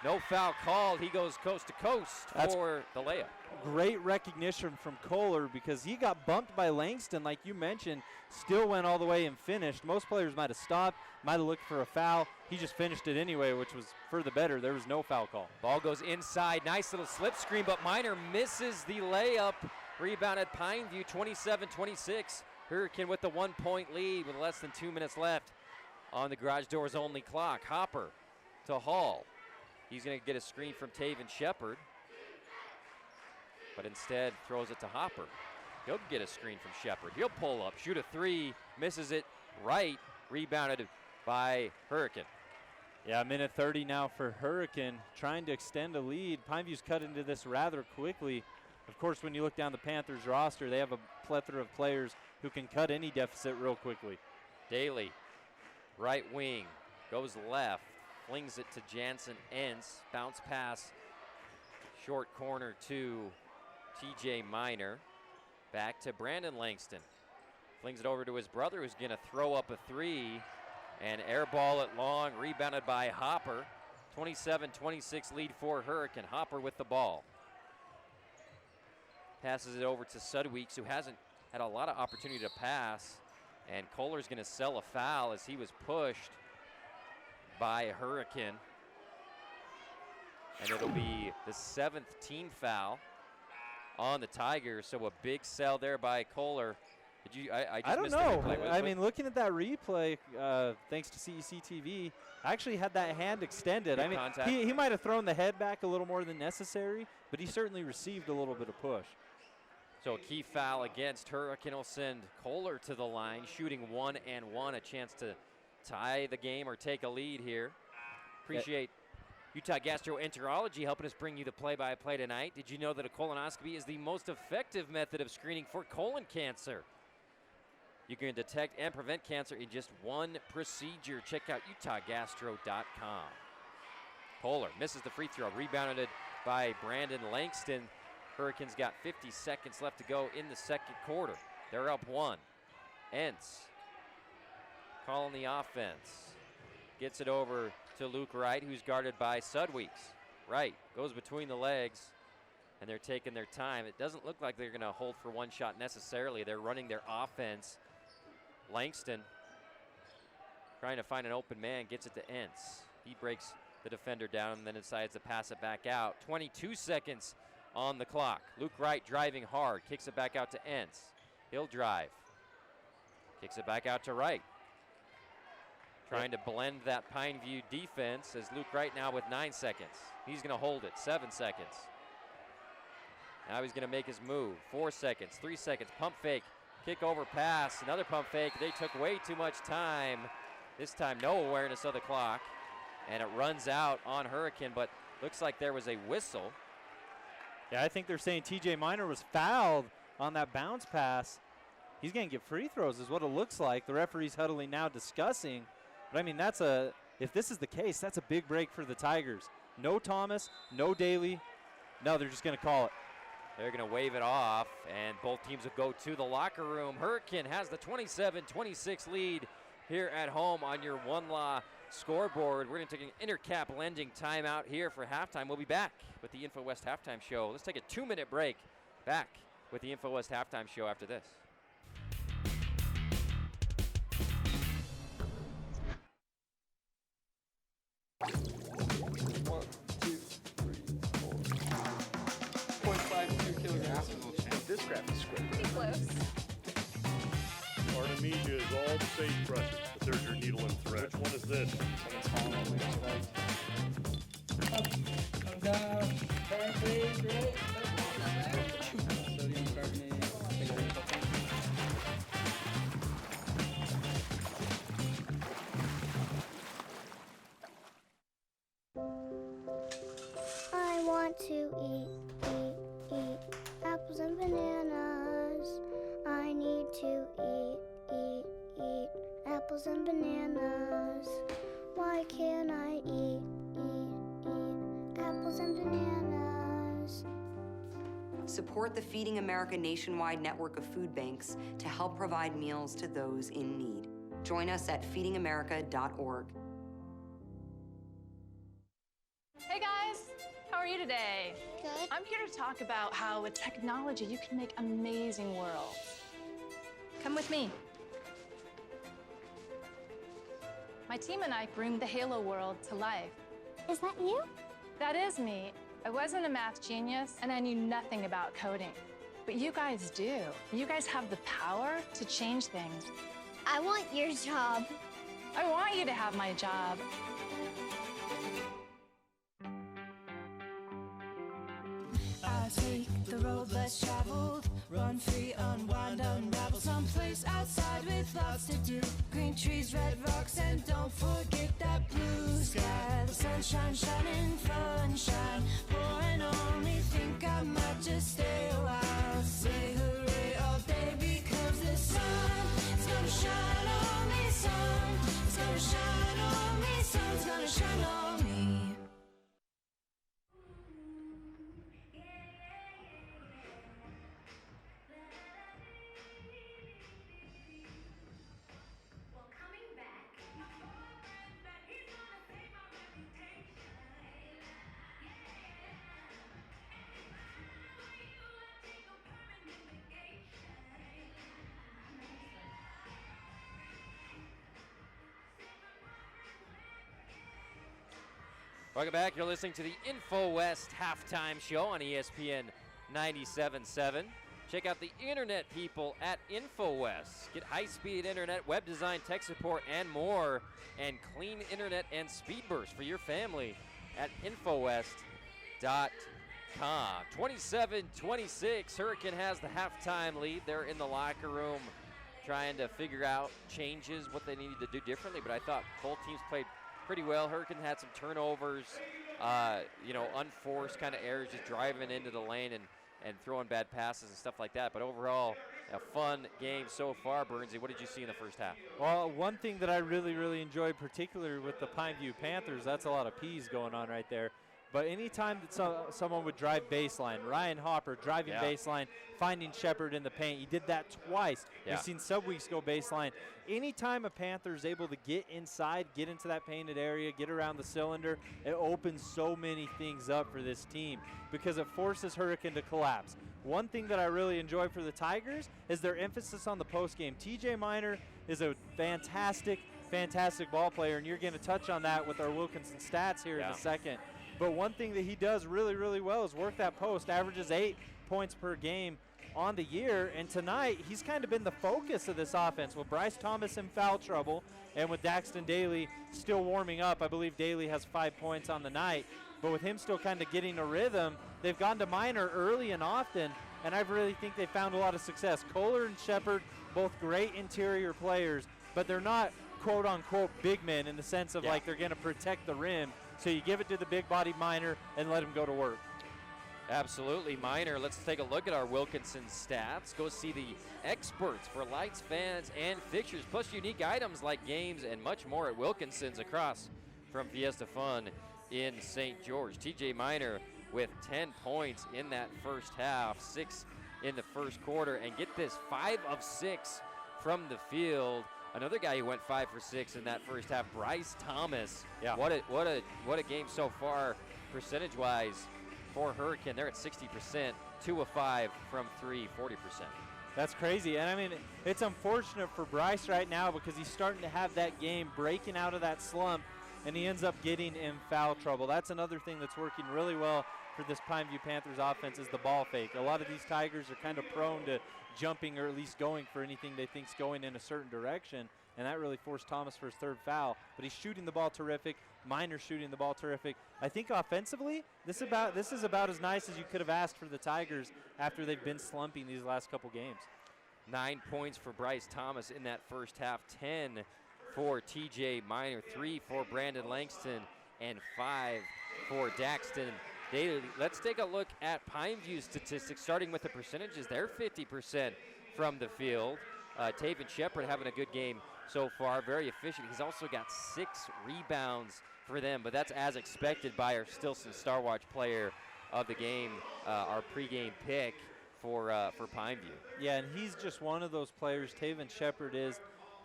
A: No foul called. He goes coast to coast for the layup.
B: Great recognition from Kohler because he got bumped by Langston, like you mentioned, still went all the way and finished. Most players might have stopped, might have looked for a foul. He just finished it anyway, which was for the better. There was no foul call.
A: Ball goes inside. Nice little slip screen, but Minor misses the layup. Rebounded Pineview, 27-26. Hurricane with the 1-point lead with less than 2 minutes left on the garage doors only clock. Hopper to Hall. He's going to get a screen from Taven Shepard, but instead throws it to Hopper. He'll get a screen from Shepard. He'll pull up, shoot a three, misses it right, rebounded by Hurricane.
B: Yeah, minute 30 now for Hurricane, trying to extend a lead. Pineview's cut into this rather quickly. Of course, when you look down the Panthers roster, they have a plethora of players who can cut any deficit real quickly.
A: Daly, right wing, goes left, flings it to Jansen Entz, bounce pass, short corner to TJ Minor, back to Brandon Langston. Flings it over to his brother, who's gonna throw up a three, and air ball it long, rebounded by Hopper. 27-26 lead for Hurricane. Hopper with the ball. Passes it over to Sudweeks, who hasn't had a lot of opportunity to pass, and Kohler's gonna sell a foul as he was pushed by Hurricane. And it'll be the 7th team foul on the Tigers, so a big sell there by Kohler. Did you? I just
B: don't
A: missed the
B: know.
A: replay.
B: I mean, looking at that replay, thanks to CEC TV, I actually had that hand extended.
A: Good
B: I mean,
A: contact.
B: he might have thrown the head back a little more than necessary, but he certainly received a little bit of push.
A: So a key foul against Hurricane will send Kohler to the line, shooting 1-and-1, a chance to tie the game or take a lead here. Appreciate Utah Gastroenterology helping us bring you the play-by-play tonight. Did you know that a colonoscopy is the most effective method of screening for colon cancer? You can detect and prevent cancer in just one procedure. Check out UtahGastro.com. Kohler misses the free throw, rebounded by Brandon Langston. Hurricanes got 50 seconds left to go in the second quarter. They're up one. Entz calling the offense. Gets it over to Luke Wright, who's guarded by Sudweeks. Wright goes between the legs, and they're taking their time. It doesn't look like they're going to hold for one shot necessarily. They're running their offense. Langston trying to find an open man, gets it to Entz. He breaks the defender down and then decides to pass it back out. 22 seconds on the clock. Luke Wright driving hard, kicks it back out to Entz. He'll drive, kicks it back out to Wright. Trying to blend that Pineview defense as Luke Wright now with 9 seconds. He's gonna hold it, 7 seconds. Now he's gonna make his move, 4 seconds, 3 seconds, pump fake, kick over pass, another pump fake. They took way too much time. This time no awareness of the clock, and it runs out on Hurricane, but looks like there was a whistle.
B: Yeah, I think they're saying TJ Minor was fouled on that bounce pass. He's gonna get free throws is what it looks like. The referee's huddling now discussing. But I mean, if this is the case, that's a big break for the Tigers. No Thomas, no Daly. No, they're just going to call it.
A: They're going to wave it off, and both teams will go to the locker room. Hurricane has the 27-26 lead here at home on your One Law scoreboard. We're going to take an Intercap lending timeout here for halftime. We'll be back with the InfoWest Halftime Show. Let's take a 2-minute break. Back with the InfoWest Halftime Show after this.
H: This graph is square.
L: Pretty close.
C: Artemisia is all the sage brushes, but there's your needle and thread. Which one is this?
G: Come down. Perfect, right? Sodium carbonate.
E: apples and bananas. Why can't I eat apples and bananas?
F: Support the Feeding America nationwide network of food banks to help provide meals to those in need. Join us at feedingamerica.org.
M: Hey guys, how are you today?
E: Good.
M: I'm here to talk about how with technology you can make amazing worlds. Come with me. My team and I groomed the Halo world to life.
E: Is that you?
M: That is me. I wasn't a math genius and I knew nothing about coding. But you guys do. You guys have the power to change things.
E: I want your job.
M: I want you to have my job.
L: I take the road less traveled, run free, unwind, unravel someplace outside with lots to do. Green trees, red rocks, and don't forget that blue sky. The sunshine shining, sunshine pouring on me. Think I might just stay a while. Say hooray all day because the sun is gonna shine on me. Sun is gonna shine on me. Sun's gonna shine on me.
A: Welcome back. You're listening to the InfoWest halftime show on ESPN 97.7. Check out the internet people at InfoWest. Get high-speed internet, web design, tech support, and more. And clean internet and speed burst for your family at InfoWest.com. 27-26. Hurricane has the halftime lead. They're in the locker room trying to figure out changes, what they needed to do differently. But I thought both teams played pretty well. Hurricane had some turnovers, unforced kind of errors, just driving into the lane and throwing bad passes and stuff like that. But overall, a fun game so far. Burnsy, what did you see in the first half?
B: Well, one thing that I really enjoyed, particularly with the Pineview Panthers, that's a lot of P's going on right there. But anytime that someone would drive baseline, Ryan Hopper driving baseline, finding Shepard in the paint, he did that twice. We've seen Subweeks go baseline. Anytime a Panther is able to get inside, get into that painted area, get around the cylinder, it opens so many things up for this team because it forces Hurricane to collapse. One thing that I really enjoy for the Tigers is their emphasis on the postgame. TJ Miner is a fantastic ball player, and you're going to touch on that with our Wilkinson stats here in a second. But one thing that he does really well is work that post, averages 8 points per game on the year. And tonight, he's kind of been the focus of this offense with Bryce Thomas in foul trouble and with Daxton Daly still warming up. I believe Daly has 5 points on the night. But with him still kind of getting a rhythm, they've gone to Minor early and often, and I really think they found a lot of success. Kohler and Shepard, both great interior players, but they're not quote-unquote big men in the sense of like they're going to protect the rim. So you give it to the big-bodied Minor and let him go to work.
A: Absolutely, Minor. Let's take a look at our Wilkinson stats. Go see the experts for lights, fans, and fixtures, plus unique items like games and much more at Wilkinson's across from Fiesta Fun in St. George. TJ Minor with 10 points in that first half, 6 in the first quarter, and get this, 5 of 6 from the field. Another guy who went 5 for 6 in that first half, Bryce Thomas. Yeah. What a game so far, percentage-wise for Hurricane. They're at 60%, 2 of 5 from 3, 40%.
B: That's crazy, and I mean, it's unfortunate for Bryce right now because he's starting to have that game breaking out of that slump, and he ends up getting in foul trouble. That's another thing that's working really well for this Pineview Panthers offense is the ball fake. A lot of these Tigers are kind of prone to jumping or at least going for anything they think's going in a certain direction, and that really forced Thomas for his third foul. But he's shooting the ball terrific. Minor's shooting the ball terrific. I think offensively, this is about as nice as you could have asked for the Tigers after they've been slumping these last couple games.
A: 9 points for Bryce Thomas in that first half, 10 for TJ Minor, 3 for Brandon Langston, and 5 for Daxton Daly. Let's take a look at Pineview statistics, starting with the percentages. They're 50% from the field. Taven Shepard having a good game so far, very efficient. He's also got 6 rebounds for them, but that's as expected by our Stilson Star Watch player of the game, our pregame pick for Pineview.
B: Yeah, and he's just one of those players, Taven Shepard is,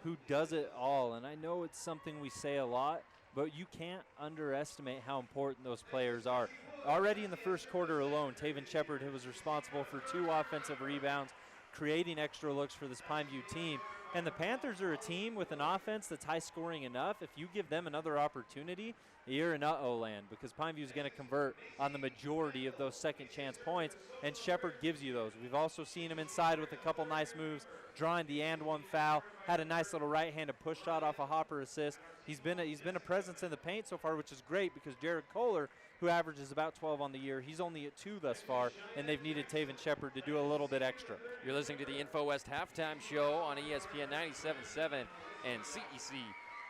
B: who does it all. And I know it's something we say a lot, but you can't underestimate how important those players are. Already in the first quarter alone, Taven Shepard was responsible for 2 offensive rebounds, creating extra looks for this Pineview team. And the Panthers are a team with an offense that's high scoring enough. If you give them another opportunity, you're in uh-oh land, because Pineview is going to convert on the majority of those second chance points, and Shepard gives you those. We've also seen him inside with a couple nice moves, drawing the and one foul, had a nice little right-handed push shot off a hopper assist. He's been a presence in the paint so far, which is great, because Jared Kohler, who averages about 12 on the year, he's only at 2 thus far, and they've needed Taven Shepard to do a little bit extra.
A: You're listening to the Info West Halftime Show on ESPN 97.7 and CEC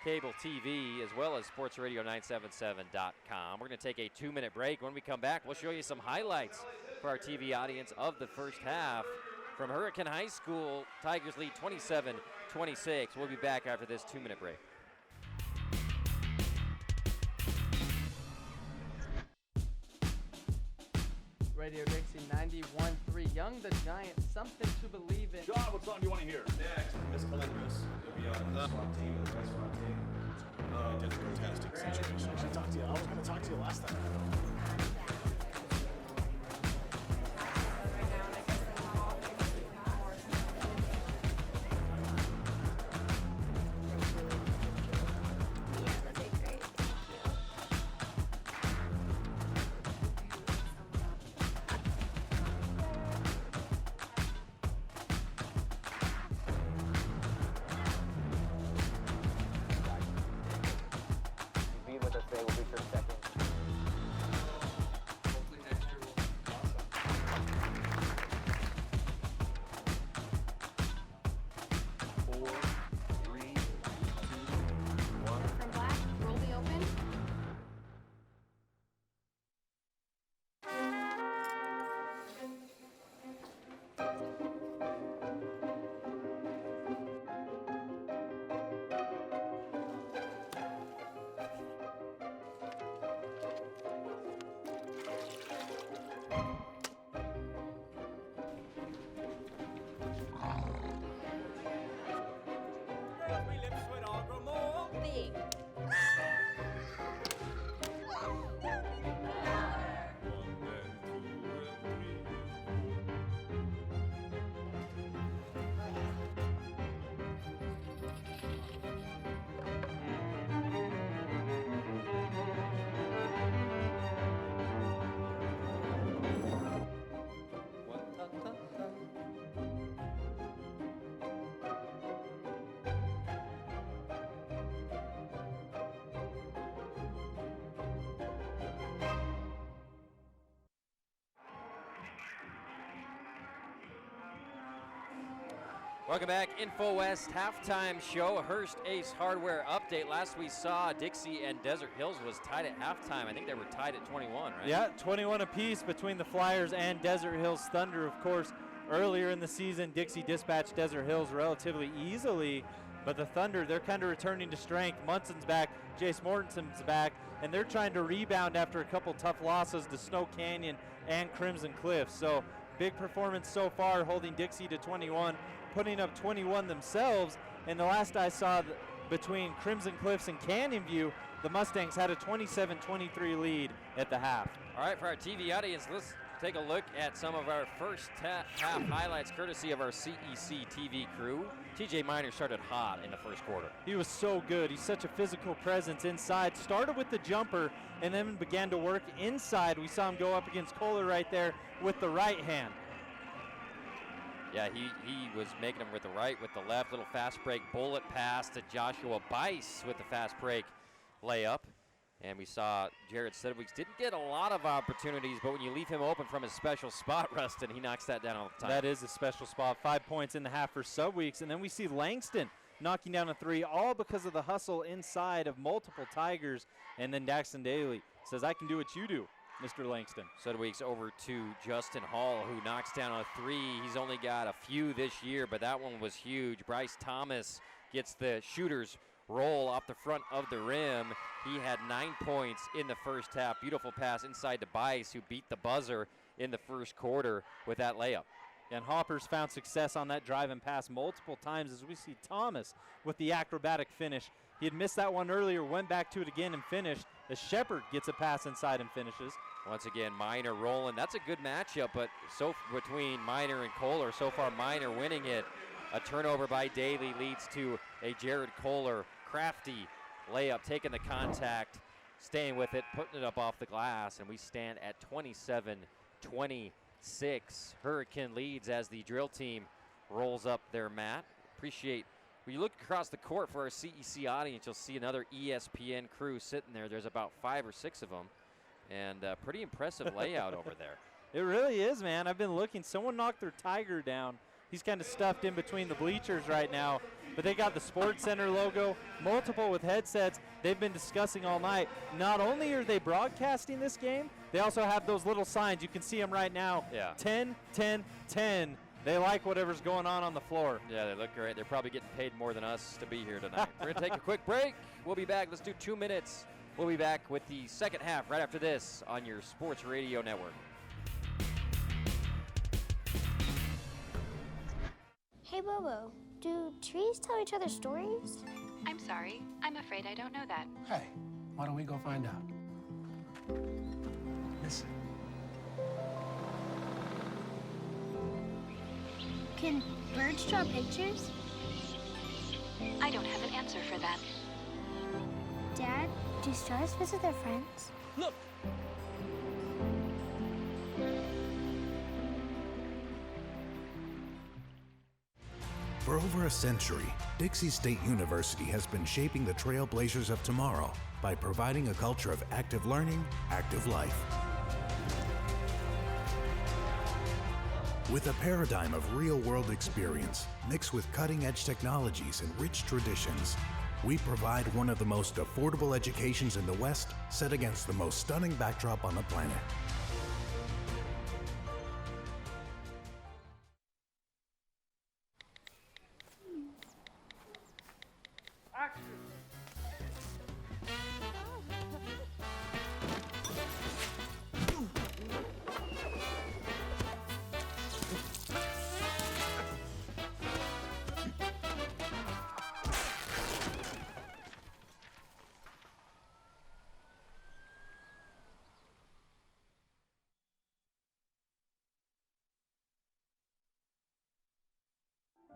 A: Cable TV, as well as sportsradio977.com. We're going to take a 2-minute break. When we come back, we'll show you some highlights for our TV audience of the first half. From Hurricane High School, Tigers lead 27-26. We'll be back after this 2-minute break.
G: Radio Dixie 91.3. Young the Giant, something to believe in.
C: John, what song do you want to hear? Next, Miss Calendris. You'll be on the SWAT team, the SWAT team. Did a fantastic situation. I talked to you. I was going to talk to you last time.
A: Welcome back, Info West Halftime Show, Hearst Ace Hardware update. Last we saw, Dixie and Desert Hills was tied at halftime. I think they were tied at 21, right?
B: Yeah, 21 apiece between the Flyers and Desert Hills Thunder. Of course, earlier in the season, Dixie dispatched Desert Hills relatively easily, but the Thunder, they're kind of returning to strength. Munson's back, Jace Mortensen's back, and they're trying to rebound after a couple tough losses to Snow Canyon and Crimson Cliffs. So big performance so far, holding Dixie to 21, putting up 21 themselves. And the last I saw between Crimson Cliffs and Canyon View, the Mustangs had a 27-23 lead at the half.
A: All right, for our TV audience, let's take a look at some of our first half highlights courtesy of our CEC TV crew. TJ Miner started hot in the first quarter.
B: He was so good. He's such a physical presence inside. Started with the jumper and then began to work inside. We saw him go up against Kohler right there with the right hand.
A: Yeah, he was making them with the right, with the left, little fast break bullet pass to Joshua Bice with the fast break layup. And we saw Jared Sedwigs didn't get a lot of opportunities, but when you leave him open from his special spot, Rustin, he knocks that down all the time.
B: That is a special spot. 5 points in the half for Subweeks. And then we see Langston knocking down a three, all because of the hustle inside of multiple Tigers. And then Daxton Daly says, I can do what you do. Mr. Langston.
A: Sudweek's over to Justin Hall, who knocks down a three. He's only got a few this year, but that one was huge. Bryce Thomas gets the shooter's roll off the front of the rim. He had 9 points in the first half. Beautiful pass inside to Bice, who beat the buzzer in the first quarter with that layup.
B: And Hopper's found success on that drive and pass multiple times as we see Thomas with the acrobatic finish. He had missed that one earlier, went back to it again and finished. The Shepard gets a pass inside and finishes.
A: Once again, Minor rolling. That's a good matchup, but so between Minor and Kohler, so far Minor winning it. A turnover by Daly leads to a Jared Kohler crafty layup, taking the contact, staying with it, putting it up off the glass, and we stand at 27-26. Hurricane leads as the drill team rolls up their mat. Appreciate, when you look across the court for our CEC audience, you'll see another ESPN crew sitting there. There's about 5 or 6 of them, and pretty impressive layout over there.
B: It really is, man. I've been looking. Someone knocked their Tiger down. He's kind of stuffed in between the bleachers right now, but they got the Sports Center logo, multiple with headsets. They've been discussing all night. Not only are they broadcasting this game, they also have those little signs. You can see them right now.
A: Yeah.
B: 10, 10, 10. They like whatever's going on the floor.
A: Yeah, they look great. They're probably getting paid more than us to be here tonight. We're going to take a quick break. We'll be back. Let's do 2 minutes. We'll be back with the second half right after this on your Sports Radio Network.
E: Hey, Bobo, do trees tell each other stories?
M: I'm sorry. I'm afraid I don't know that.
H: Hey, why don't we go find out? Listen.
E: Can birds draw pictures?
M: I don't have an answer for that.
E: Dad, do stars visit their friends?
H: Look!
N: For over a century, Dixie State University has been shaping the trailblazers of tomorrow by providing a culture of active learning, active life. With a paradigm of real-world experience mixed with cutting-edge technologies and rich traditions, we provide one of the most affordable educations in the West, set against the most stunning backdrop on the planet.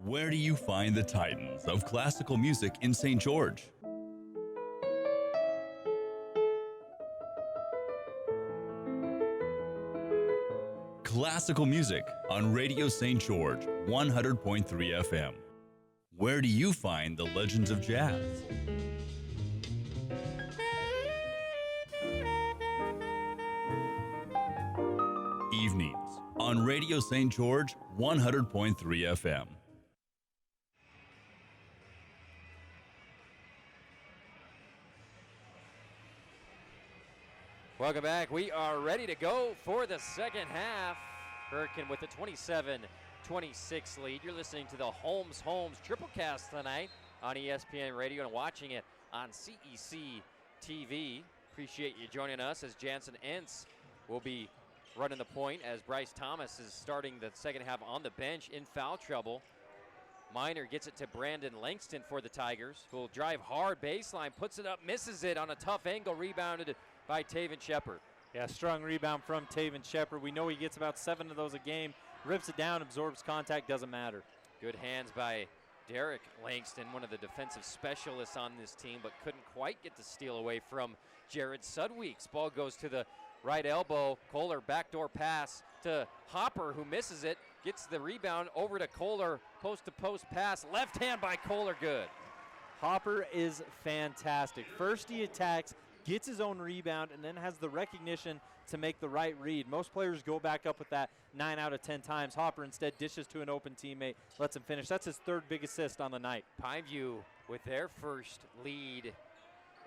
O: Where do you find the titans of classical music in St. George? Classical music on Radio St. George 100.3 FM. Where do you find the legends of jazz? Evenings on Radio St. George 100.3 FM.
A: Welcome back. We are ready to go for the second half. Hurricane with a 27-26 lead. You're listening to the Holmes Triplecast tonight on ESPN Radio and watching it on CEC TV. Appreciate you joining us as Jansen Entz will be running the point as Bryce Thomas is starting the second half on the bench in foul trouble. Minor gets it to Brandon Langston for the Tigers, who will drive hard baseline, puts it up, misses it on a tough angle, rebounded by Taven Shepard.
B: Yeah, strong rebound from Taven Shepard. We know he gets about 7 of those a game. Rips it down, absorbs contact, doesn't matter.
A: Good hands by Derek Langston, one of the defensive specialists on this team, but couldn't quite get the steal away from Jared Sudweeks. Ball goes to the right elbow. Kohler backdoor pass to Hopper, who misses it. Gets the rebound over to Kohler. Post-to-post pass. Left hand by Kohler, good.
B: Hopper is fantastic. First he attacks, gets his own rebound, and then has the recognition to make the right read. Most players go back up with that 9 out of 10 times. Hopper instead dishes to an open teammate, lets him finish. That's his 3rd big assist on the night.
A: Pineview with their first lead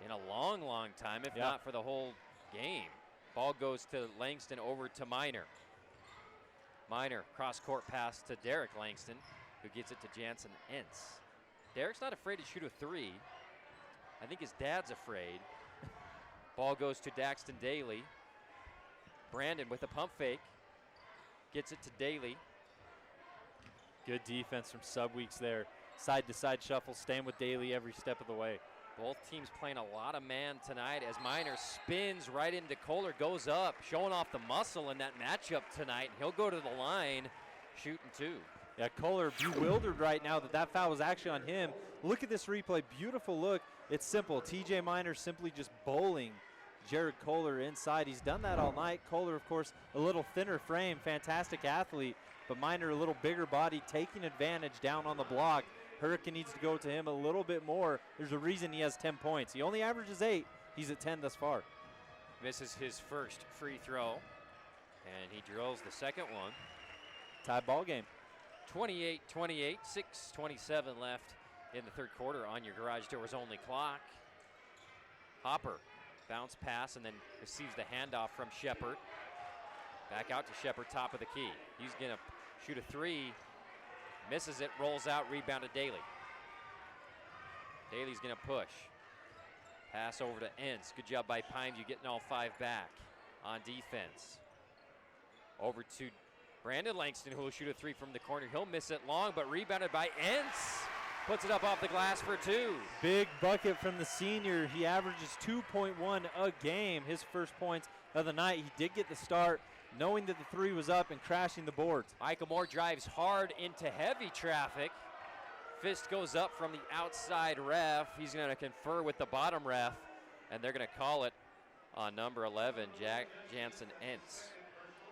A: in a long, long time, if not for the whole game. Ball goes to Langston over to Miner. Miner, cross-court pass to Derek Langston, who gets it to Jansen Entz. Derek's not afraid to shoot a three. I think his dad's afraid. Ball goes to Daxton Daly. Brandon with a pump fake. Gets it to Daly.
B: Good defense from Subweeks there. Side-to-side shuffle, staying with Daly every step of the way.
A: Both teams playing a lot of man tonight as Miner spins right into Kohler, goes up, showing off the muscle in that matchup tonight. He'll go to the line, shooting two.
B: Yeah, Kohler bewildered right now that foul was actually on him. Look at this replay, beautiful look. It's simple, TJ Miner simply just bowling Jared Kohler inside. He's done that all night. Kohler, of course, a little thinner frame, fantastic athlete, but Miner a little bigger body, taking advantage down on the block. Hurricane needs to go to him a little bit more. There's a reason he has 10 points. He only averages 8. He's at 10 thus far.
A: Misses his first free throw, and he drills the second one.
B: Tie ball game.
A: 28-28, 6:27 left in the third quarter on your Garage Doors Only clock. Hopper, bounce pass, and then receives the handoff from Shepard. Back out to Shepard, top of the key. He's gonna shoot a three. Misses it, rolls out, rebounded Daly. Daly's gonna push. Pass over to Entz. Good job by Pimeview getting all 5 back on defense. Over to Brandon Langston, who will shoot a three from the corner. He'll miss it long, but rebounded by Entz. Puts it up off the glass for 2.
B: Big bucket from the senior. He averages 2.1 a game, his first points of the night. He did get the start, knowing that the three was up and crashing the boards.
A: Michael Moore drives hard into heavy traffic. Fist goes up from the outside ref. He's going to confer with the bottom ref, and they're going to call it on number 11, Jansen Entz.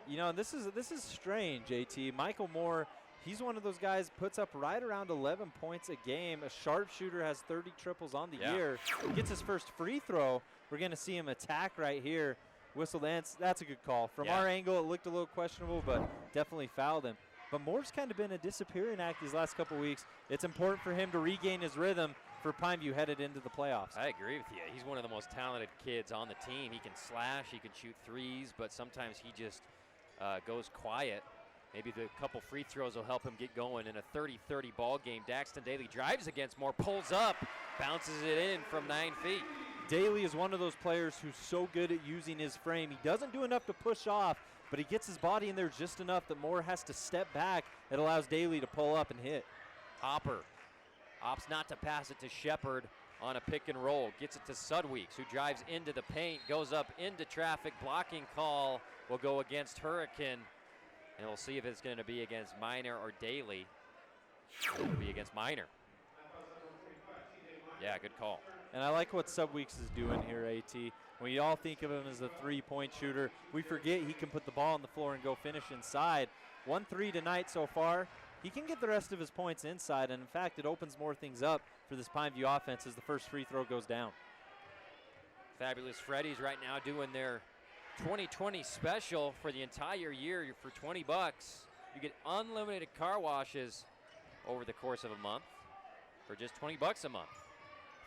B: You know, this is strange, JT. Michael Moore, he's one of those guys, puts up right around 11 points a game. A sharpshooter, has 30 triples on the year. Gets his first free throw. We're going to see him attack right here. Whistled Entz. That's a good call. From our angle, it looked a little questionable, but definitely fouled him. But Moore's kind of been a disappearing act these last couple weeks. It's important for him to regain his rhythm for Pineview headed into the playoffs.
A: I agree with you. He's one of the most talented kids on the team. He can slash, he can shoot threes, but sometimes he just goes quiet. Maybe the couple free throws will help him get going in a 30-30 ball game. Daxton Daly drives against Moore, pulls up, bounces it in from 9 feet.
B: Daly is one of those players who's so good at using his frame. He doesn't do enough to push off, but he gets his body in there just enough that Moore has to step back. It allows Daly to pull up and hit.
A: Hopper opts not to pass it to Shepard on a pick and roll. Gets it to Sudweeks, who drives into the paint, goes up into traffic. Blocking call will go against Hurricane. And we'll see if it's going to be against Miner or Daly. It'll be against Miner. Yeah, good call.
B: And I like what Subweeks is doing here, AT. When you all think of him as a three-point shooter, we forget he can put the ball on the floor and go finish inside. 1-3 tonight so far. He can get the rest of his points inside, and in fact, it opens more things up for this Pineview offense as the first free throw goes down.
A: Fabulous Freddy's right now doing their 2020 special for the entire year for $20. You get unlimited car washes over the course of a month for just $20 a month.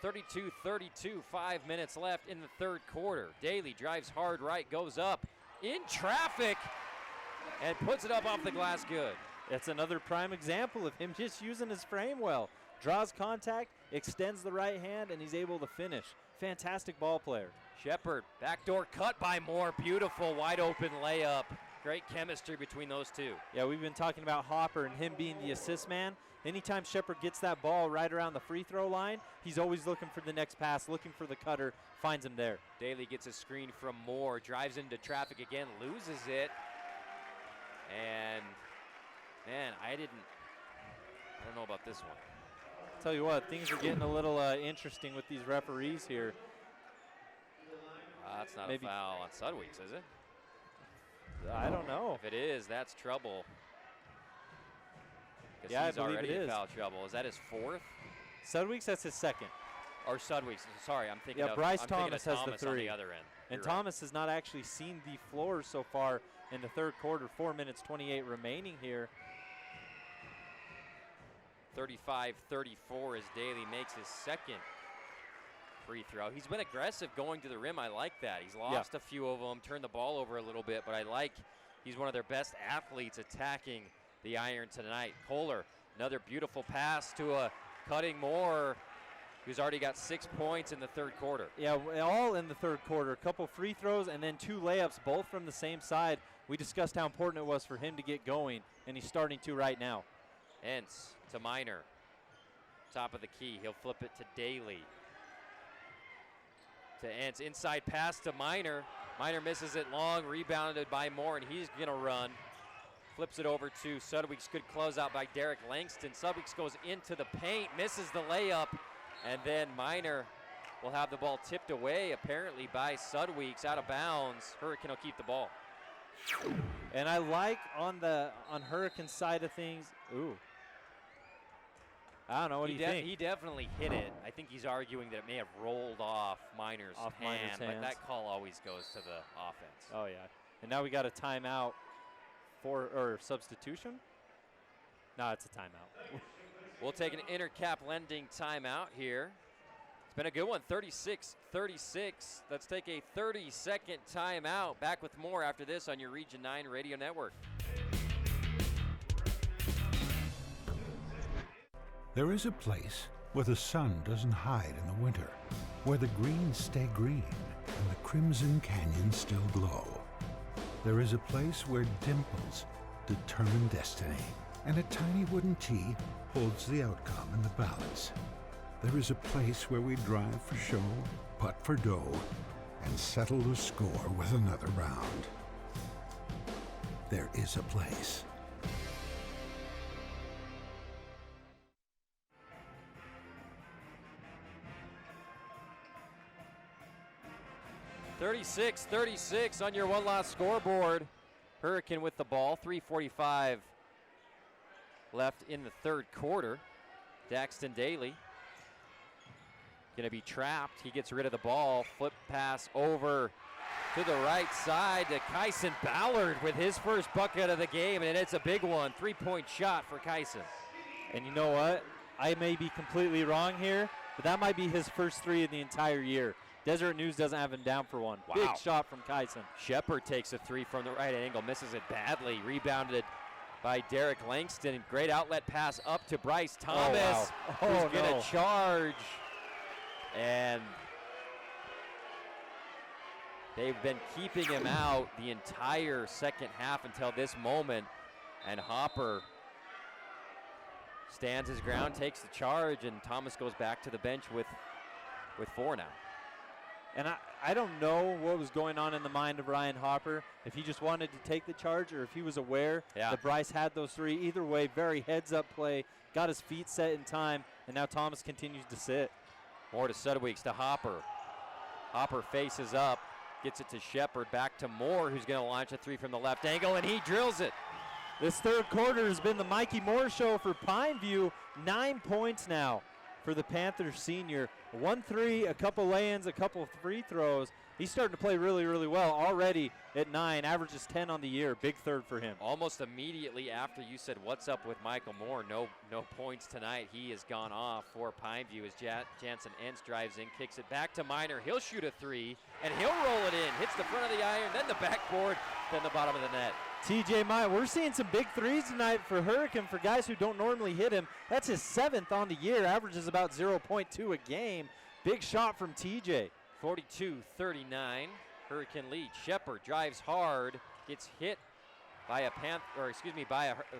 A: 32-32, 5 minutes left in the third quarter. Daly drives hard right, goes up in traffic, and puts it up off the glass good.
B: That's another prime example of him just using his frame well. Draws contact, extends the right hand, and he's able to finish. Fantastic ball player.
A: Shepard, backdoor cut by Moore. Beautiful wide open layup. Great chemistry between those two.
B: Yeah, we've been talking about Hopper and him being the assist man. Anytime Shepard gets that ball right around the free throw line, he's always looking for the next pass, looking for the cutter, finds him there.
A: Daly gets a screen from Moore, drives into traffic again, loses it. And, man, I don't know about this one.
B: Tell you what, things are getting a little interesting with these referees here.
A: That's not a foul on Sudweeks, is it?
B: I don't know.
A: If it is, that's trouble.
B: Yeah,
A: he's
B: I believe
A: already
B: it is.
A: in foul trouble. Is that his fourth?
B: Sudweeks, that's his second.
A: Or Sudweeks. Sorry, I'm thinking of
B: Bryce
A: I'm
B: Thomas
A: thinking
B: has
A: of Thomas
B: the three.
A: on the other end.
B: And
A: You're
B: Thomas has not actually seen the floor so far in the third quarter. 4 minutes, 28 remaining here.
A: 35-34 as Daly makes his second free throw. He's been aggressive going to the rim. I like that. He's lost a few of them, turned the ball over a little bit, but I like he's one of their best athletes attacking the iron tonight. Kohler, another beautiful pass to a cutting Moore, who's already got 6 points in the third quarter.
B: Yeah, all in the third quarter. A couple free throws and then 2 layups, both from the same side. We discussed how important it was for him to get going, and he's starting to right now.
A: Entz to Minor. Top of the key. He'll flip it to Daly. To Entz. Inside pass to Minor. Minor misses it long. Rebounded by Moore, and he's going to run. Flips it over to Sudweeks. Good closeout by Derek Langston. Sudweeks goes into the paint. Misses the layup. And then Minor will have the ball tipped away, apparently, by Sudweeks out of bounds. Hurricane will keep the ball.
B: And I like on Hurricane's side of things, I don't know, what do you think?
A: He definitely hit it. I think he's arguing that it may have rolled off Minor's hand, but that call always goes to the offense.
B: Oh, yeah. And now we got a timeout or substitution? No, it's a timeout.
A: We'll take an Intercap Lending timeout here. It's been a good one, 36-36. Let's take a 30-second timeout. Back with more after this on your Region 9 Radio Network.
P: There is a place where the sun doesn't hide in the winter, where the greens stay green and the crimson canyons still glow. There is a place where dimples determine destiny, and a tiny wooden tee holds the outcome in the balance. There is a place where we drive for show, putt for dough, and settle the score with another round. There is a place.
A: (36-36) on your one-loss scoreboard. Hurricane with the ball. 3:45 left in the third quarter. Daxton Daly going to be trapped. He gets rid of the ball. Flip pass over to the right side to Kyson Ballard with his first bucket of the game, and it's a big one. 3-point shot for Kyson.
B: And you know what? I may be completely wrong here, but that might be his first 3 of the entire year. Deseret News doesn't have him down for one.
A: Wow.
B: Big shot from Kyson.
A: Shepard takes a 3 from the right angle, misses it badly. Rebounded by Derek Langston. Great outlet pass up to Bryce Thomas, who's going to charge. And they've been keeping him out the entire second half until this moment. And Hopper stands his ground, takes the charge, and Thomas goes back to the bench with 4 now.
B: And I don't know what was going on in the mind of Ryan Hopper, if he just wanted to take the charge or if he was aware that Bryce had those 3. Either way, very heads-up play, got his feet set in time, and now Thomas continues to sit.
A: More to Sudweeks, to Hopper. Hopper faces up, gets it to Shepard, back to Moore, who's going to launch a 3 from the left angle, and he drills it.
B: This third quarter has been the Mikey Moore show for Pineview. 9 points now for the Panthers senior. 1-3, a couple lay-ins, a couple free throws. He's starting to play really, really well already at 9, averages 10 on the year. Big third for him.
A: Almost immediately after you said, what's up with Michael Moore? No points tonight. He has gone off for Pineview as Jansen Entz drives in, kicks it back to Minor. He'll shoot a 3, and he'll roll it in. Hits the front of the iron, then the backboard, then the bottom of the net.
B: TJ Minor, we're seeing some big threes tonight for Hurricane for guys who don't normally hit him. That's his 7th on the year, averages about 0.2 a game. Big shot from TJ.
A: 42-39, Hurricane lead. Shepard drives hard, gets hit by a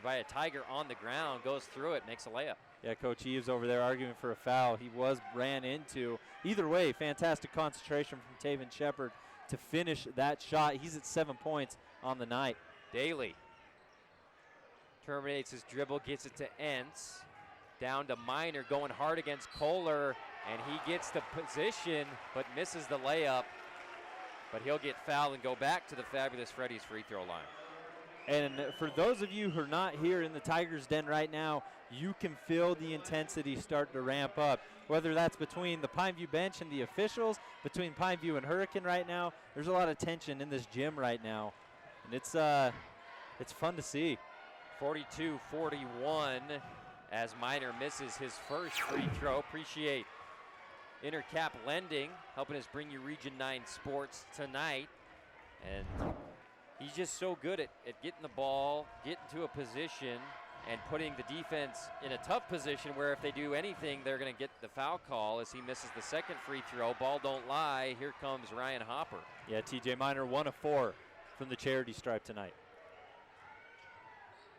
A: by a Tiger on the ground, goes through it, makes a layup.
B: Yeah, Coach Eves over there arguing for a foul. He was ran into. Either way, fantastic concentration from Taven Shepard to finish that shot. He's at 7 points on the night.
A: Daly terminates his dribble, gets it to Entz. Down to Minor, going hard against Kohler, and he gets the position, but misses the layup. But he'll get fouled and go back to the Fabulous Freddy's free throw line.
B: And for those of you who are not here in the Tigers' den right now, you can feel the intensity start to ramp up. Whether that's between the Pineview bench and the officials, between Pineview and Hurricane right now, there's a lot of tension in this gym right now. And it's fun to see. 42-41 as Minor misses his first free throw. Appreciate
A: Intercap Lending, helping us bring you Region 9 sports tonight. And he's just so good at getting the ball, getting to a position, and putting the defense in a tough position where if they do anything, they're going to get the foul call as he misses the second free throw. Ball don't lie. Here comes Ryan Hopper.
B: Yeah, TJ Miner 1 of 4 from the charity stripe tonight.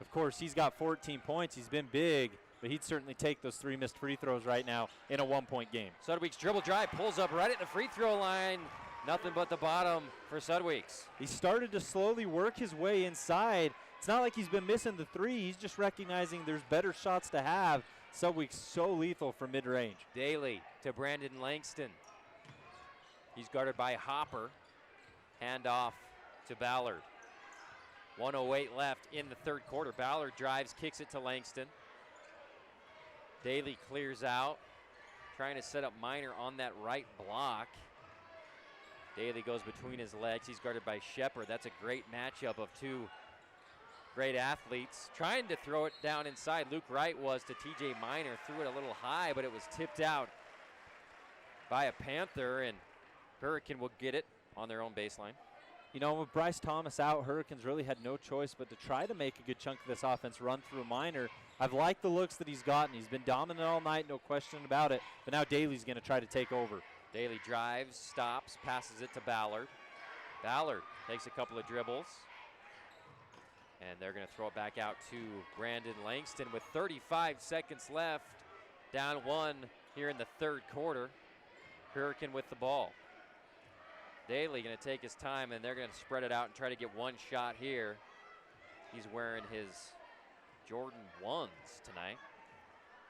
B: Of course, he's got 14 points. He's been big, but he'd certainly take those 3 missed free throws right now in a 1-point game.
A: Sudweek's dribble drive pulls up right at the free throw line. Nothing but the bottom for Sudweeks.
B: He started to slowly work his way inside. It's not like he's been missing the 3. He's just recognizing there's better shots to have. Sudweek's so lethal from mid-range.
A: Daly to Brandon Langston. He's guarded by Hopper. Hand off to Ballard. 1:08 left in the third quarter. Ballard drives, kicks it to Langston. Daly clears out, trying to set up Miner on that right block. Daly goes between his legs. He's guarded by Shepard. That's a great matchup of two great athletes. Trying to throw it down inside. Luke Wright was to TJ Miner. Threw it a little high, but it was tipped out by a Panther, and Hurricane will get it on their own baseline.
B: You know, with Bryce Thomas out, Hurricanes really had no choice but to try to make a good chunk of this offense run through Miner. I've liked the looks that he's gotten. He's been dominant all night, no question about it. But now Daly's going to try to take over.
A: Daly drives, stops, passes it to Ballard. Ballard takes a couple of dribbles. And they're going to throw it back out to Brandon Langston with 35 seconds left. Down 1 here in the third quarter. Hurricane with the ball. Daly going to take his time, and they're going to spread it out and try to get one shot here. He's wearing his Jordan 1s tonight.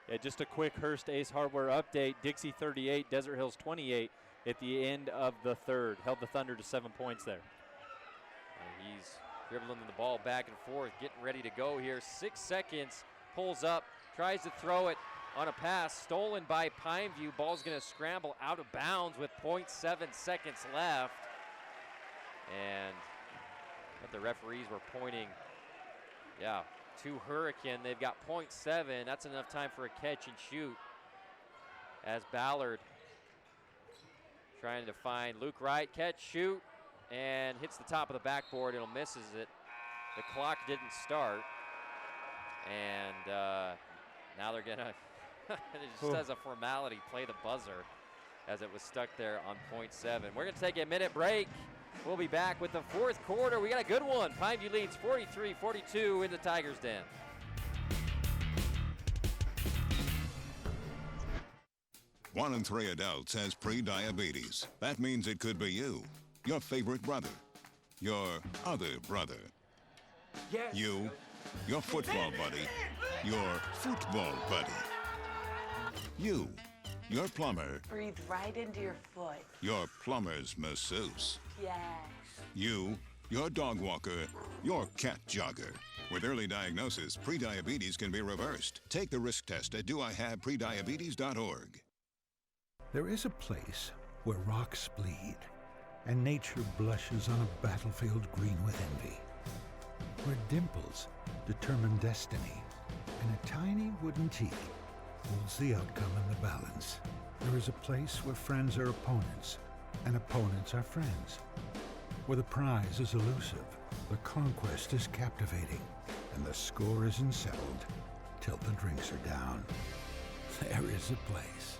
B: Yeah, just a quick Hearst Ace Hardware update. Dixie 38, Desert Hills 28 at the end of the third. Held the Thunder to 7 points there.
A: And he's dribbling the ball back and forth, getting ready to go here. 6 seconds, pulls up, tries to throw it on a pass, stolen by Pineview. Ball's going to scramble out of bounds with 0.7 seconds left. And but the referees were pointing, to Hurricane. They've got 0.7. That's enough time for a catch and shoot. As Ballard trying to find Luke Wright, catch, shoot, and hits the top of the backboard. It'll misses it. The clock didn't start. And now they're gonna, just as a formality, play the buzzer as it was stuck there on 0.7. We're gonna take a minute break. We'll be back with the fourth quarter. We got a good one. Pineview leads 43-42 in the Tigers' den.
Q: One in 3 adults has pre-diabetes. That means it could be you, your favorite brother, your other brother, you, your football buddy, your football buddy, you, your plumber,
R: breathe right into your foot,
Q: your plumber's masseuse,
R: yes,
Q: you, your dog walker, your cat jogger. With early diagnosis, prediabetes can be reversed. Take the risk test at doihaveprediabetes.org.
P: There is a place where rocks bleed and nature blushes on a battlefield green with envy, where dimples determine destiny and a tiny wooden tee holds the outcome in the balance. There is a place where friends are opponents and opponents are friends, where the prize is elusive, the conquest is captivating, and the score isn't settled till the drinks are down. There is a place.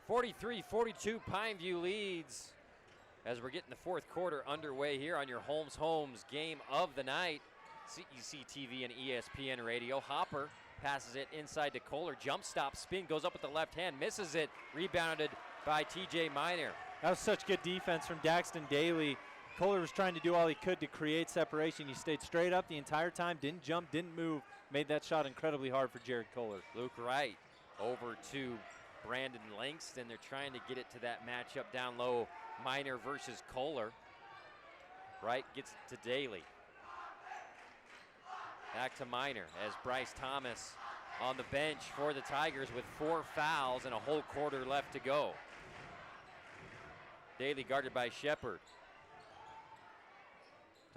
A: (43-42) Pineview leads as we're getting the fourth quarter underway here on your Holmes game of the night. CEC TV and ESPN Radio. Hopper passes it inside to Kohler. Jump stop, spin, goes up with the left hand, misses it. Rebounded by TJ Miner.
B: That was such good defense from Daxton Daly. Kohler was trying to do all he could to create separation. He stayed straight up the entire time, didn't jump, didn't move. Made that shot incredibly hard for Jared Kohler.
A: Luke Wright over to Brandon Langston. They're trying to get it to that matchup down low, Miner versus Kohler. Wright gets it to Daly. Back to Miner as Bryce Thomas on the bench for the Tigers with 4 fouls and a whole quarter left to go. Daly guarded by Shepard.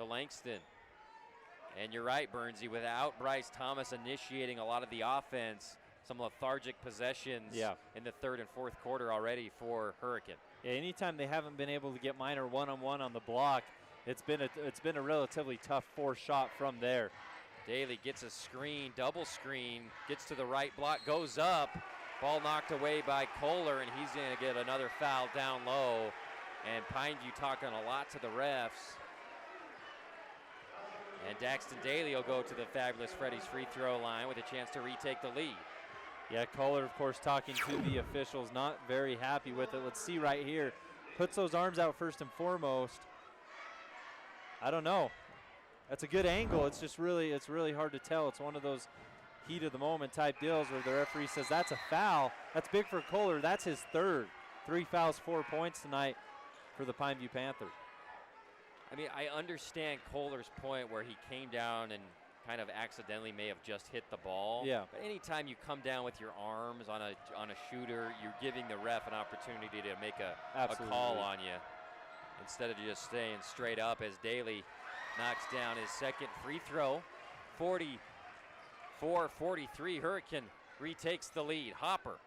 A: to Langston. And you're right, Bernsey, without Bryce Thomas initiating a lot of the offense, some lethargic possessions in the third and fourth quarter already for Hurricane.
B: Yeah, anytime they haven't been able to get Minor one-on-one on the block, it's been a relatively tough forced shot from there.
A: Daly gets a screen, double screen, gets to the right block, goes up. Ball knocked away by Kohler, and he's going to get another foul down low. And Pineview talking a lot to the refs. And Daxton Daly will go to the fabulous Freddy's free throw line with a chance to retake the lead.
B: Yeah, Kohler, of course, talking to the officials, not very happy with it. Let's see right here. Puts those arms out first and foremost. I don't know. That's a good angle. It's really hard to tell. It's one of those heat of the moment type deals where the referee says that's a foul. That's big for Kohler. That's his third. 3 fouls, 4 points tonight for the Pineview Panthers.
A: I mean, I understand Kohler's point where he came down and kind of accidentally may have just hit the ball.
B: Yeah.
A: But anytime you come down with your arms on a shooter, you're giving the ref an opportunity to make a call on you instead of just staying straight up as Daly knocks down his second free throw. 44-43, Hurricane retakes the lead. Hopper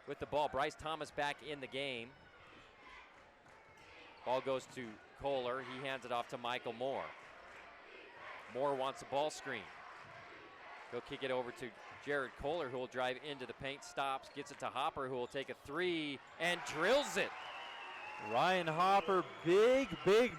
A: with the ball. Bryce Thomas back in the game. Ball goes to Kohler. He hands it off to Michael Moore. Moore wants a ball screen. He'll kick it over to Jared Kohler, who will drive into the paint, stops, gets it to Hopper, who will take a three and drills it.
B: Ryan Hopper, big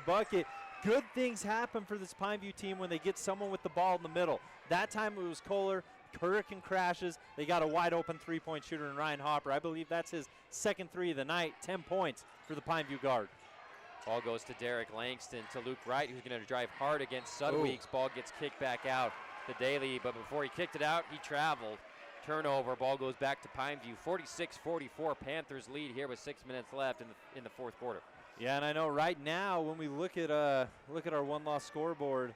B: bucket. Good things happen for this Pineview team when they get someone with the ball in the middle. That time it was Kohler. Hurricane crashes. They got a wide open three-point shooter in Ryan Hopper. I believe that's his second three of the night. 10 points for the Pineview guard.
A: Ball goes to Derek Langston to Luke Wright, who's going to drive hard against Sudweeks. Ball gets kicked back out to Daly, but before he kicked it out, he traveled. Turnover. Ball goes back to Pineview. 46-44. Panthers lead here with 6 minutes left in the fourth quarter.
B: Yeah, and I know right now when we look at our one-loss scoreboard,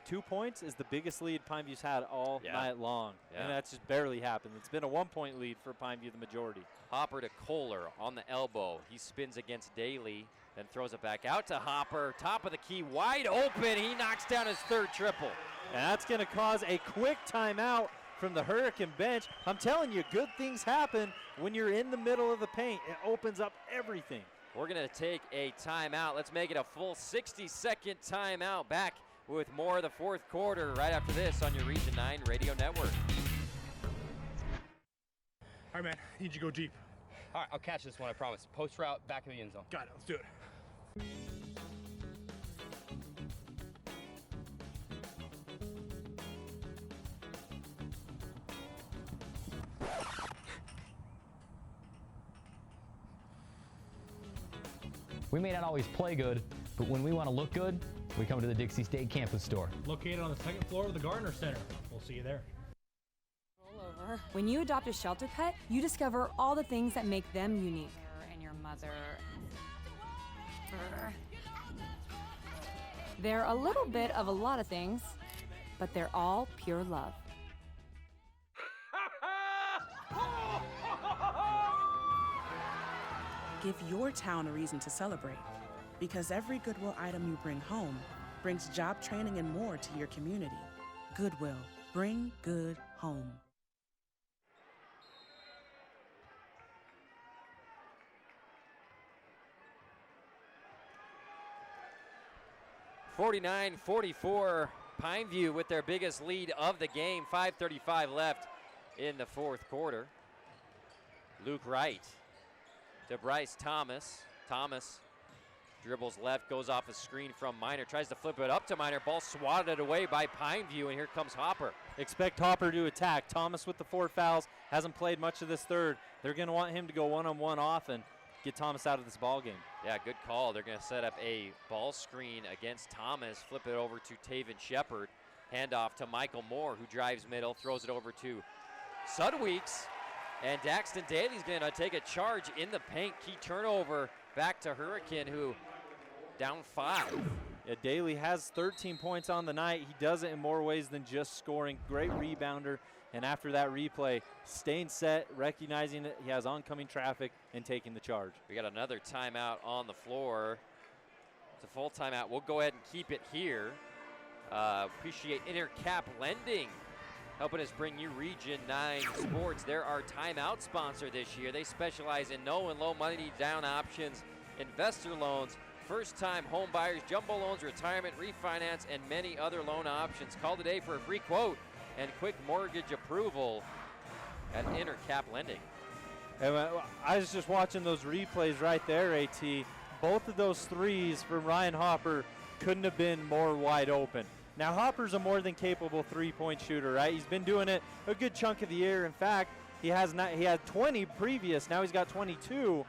B: 2 points is the biggest lead Pineview's had all night long.
A: Yeah.
B: And that's just barely happened. It's been a 1-point lead for Pineview, the majority.
A: Hopper to Kohler on the elbow. He spins against Daly, then throws it back out to Hopper. Top of the key, wide open. He knocks down his third triple.
B: And that's going to cause a quick timeout from the Hurricane bench. I'm telling you, good things happen when you're in the middle of the paint. It opens up everything.
A: We're going to take a timeout. Let's make it a full 60-second timeout. Back with more of the fourth quarter right after this on your Region 9 Radio Network.
C: All right, man, I need you to go deep.
D: All right, I'll catch this one, I promise. Post route, back of the end zone.
C: Got it, let's do it.
J: We may not always play good, but when we want to look good, we come to the Dixie State Campus Store.
K: Located on the second floor of the Gardner Center. We'll see you there.
S: When you adopt a shelter pet, you discover all the things that make them unique.
T: And your mother.
S: They're a little bit of a lot of things, but they're all pure love.
U: Give your town a reason to celebrate, because every Goodwill item you bring home brings job training and more to your community. Goodwill, bring good home.
A: (49-44) Pineview with their biggest lead of the game. 5:35 left in the fourth quarter. Luke Wright to Bryce Thomas. Thomas dribbles left, goes off a screen from Minor, tries to flip it up to Minor. Ball swatted away by Pineview, and here comes Hopper.
B: Expect Hopper to attack. Thomas with the 4 fouls, hasn't played much of this third. They're going to want him to go one-on-one off and get Thomas out of this ball game.
A: Yeah, good call. They're going to set up a ball screen against Thomas, flip it over to Taven Shepard, hand off to Michael Moore, who drives middle, throws it over to Sudweeks, and Daxton Daly's going to take a charge in the paint. Key turnover back to Hurricane, who down 5.
B: Yeah, Daly has 13 points on the night. He does it in more ways than just scoring. Great rebounder. And after that replay, staying set, recognizing that he has oncoming traffic, and taking the charge.
A: We got another timeout on the floor. It's a full timeout. We'll go ahead and keep it here. Appreciate Intercap Lending helping us bring you Region 9 sports. They're our timeout sponsor this year. They specialize in no and low money down options, investor loans, first-time home buyers, jumbo loans, retirement, refinance, and many other loan options. Call today for a free quote and quick mortgage approval at Intercap Lending.
B: And I was just watching those replays right there, AT. Both of those threes from Ryan Hopper couldn't have been more wide open. Now, Hopper's a more than capable three-point shooter, right? He's been doing it a good chunk of the year. In fact, he had 20 previous. Now he's got 22.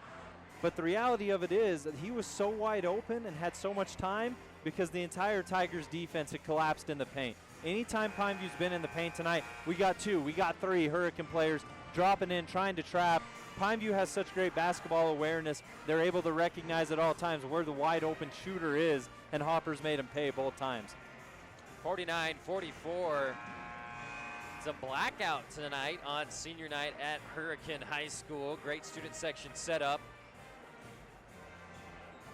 B: But the reality of it is that he was so wide open and had so much time because the entire Tigers defense had collapsed in the paint. Anytime Pineview's been in the paint tonight, we got 2, we got 3 Hurricane players dropping in, trying to trap. Pineview has such great basketball awareness. They're able to recognize at all times where the wide open shooter is, and Hopper's made him pay both times.
A: 49-44. It's a blackout tonight on senior night at Hurricane High School. Great student section set up.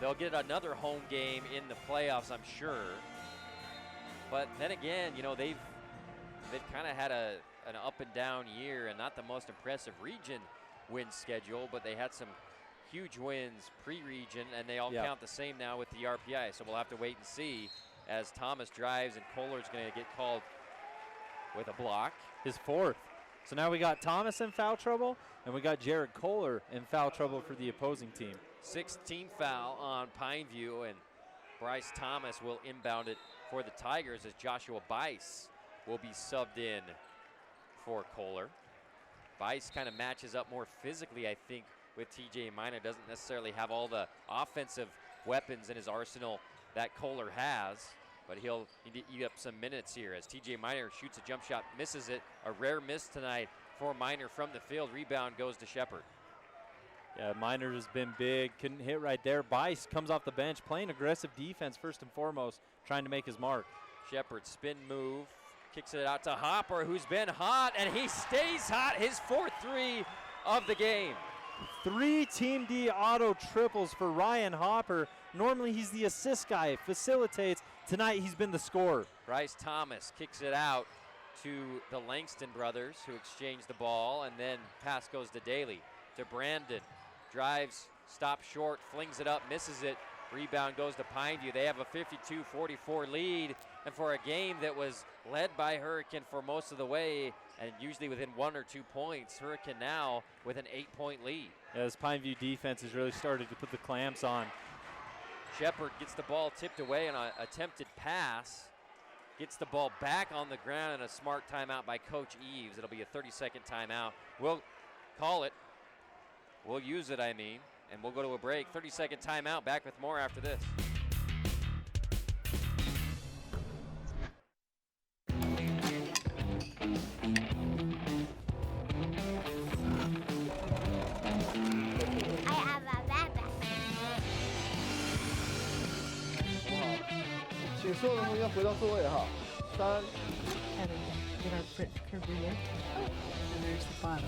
A: They'll get another home game in the playoffs, I'm sure. But then again, you know, they've kind of had an up and down year and not the most impressive region win schedule, but they had some huge wins pre-region, and they all count the same now with the RPI. So we'll have to wait and see as Thomas drives, and Kohler's going to get called with a block.
B: His 4th. So now we got Thomas in foul trouble, and we got Jared Kohler in foul trouble for the opposing team.
A: 16th foul on Pineview, and Bryce Thomas will inbound it for the Tigers as Joshua Bice will be subbed in for Kohler. Bice kind of matches up more physically, I think, with TJ Miner. Doesn't necessarily have all the offensive weapons in his arsenal that Kohler has, but he'll eat up some minutes here as TJ Miner shoots a jump shot, misses it. A rare miss tonight for Miner from the field. Rebound goes to Shepard.
B: Yeah, Miner has been big, couldn't hit right there. Bice comes off the bench, playing aggressive defense first and foremost, trying to make his mark.
A: Shepard spin move, kicks it out to Hopper, who's been hot, and he stays hot. His 4th 3 of the game.
B: 3 Team D auto triples for Ryan Hopper. Normally he's the assist guy, facilitates. Tonight he's been the scorer.
A: Bryce Thomas kicks it out to the Langston brothers, who exchange the ball, and then pass goes to Daly. To Brandon, drives, stops short, flings it up, misses it. Rebound goes to Pineview. They have a 52-44 lead, and for a game that was led by Hurricane for most of the way, and usually within 1 or 2 points, Hurricane now with an 8-point lead.
B: Yeah, this Pineview defense has really started to put the clamps on.
A: Shepard gets the ball tipped away on an attempted pass, gets the ball back on the ground, and a smart timeout by Coach Eves. It'll be a 30-second timeout. We'll call it. We'll use it, I mean, and we'll go to a break. 30-second timeout. Back with more after this.
E: I have a backpack.
T: 请所有的同学回到座位哈。3。
V: Get our print curve here. And there's the bottom.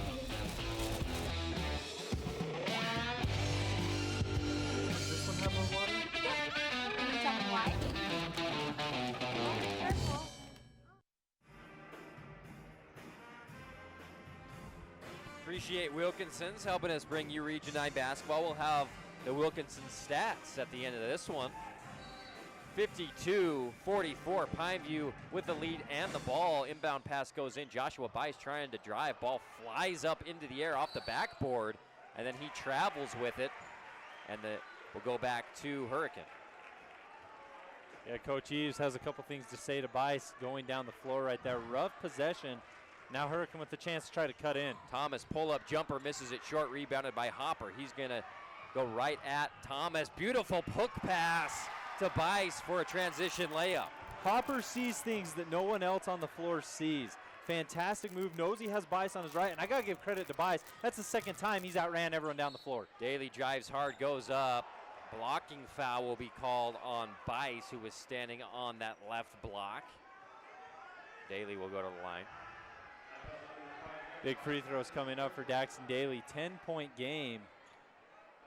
G: This one have more water?
E: Can you tell me why? Careful.
A: Appreciate Wilkinson's helping us bring you Region 9 basketball. We'll have the Wilkinson stats at the end of this one. 52-44, Pineview with the lead and the ball. Inbound pass goes in. Joshua Bice trying to drive. Ball flies up into the air off the backboard, and then he travels with it, and we'll go back to Hurricane.
B: Yeah, Coach Eves has a couple things to say to Bice going down the floor right there. Rough possession. Now Hurricane with the chance to try to cut in.
A: Thomas pull-up jumper, misses it short, rebounded by Hopper. He's going to go right at Thomas. Beautiful hook pass to Bice for a transition layup.
B: Hopper sees things that no one else on the floor sees. Fantastic move. Knows he has Bice on his right, and I got to give credit to Bice. That's the second time he's outran everyone down the floor.
A: Daly drives hard, goes up. Blocking foul will be called on Bice, who was standing on that left block. Daly will go to the line.
B: Big free throws coming up for Daxton Daly. 10-point game.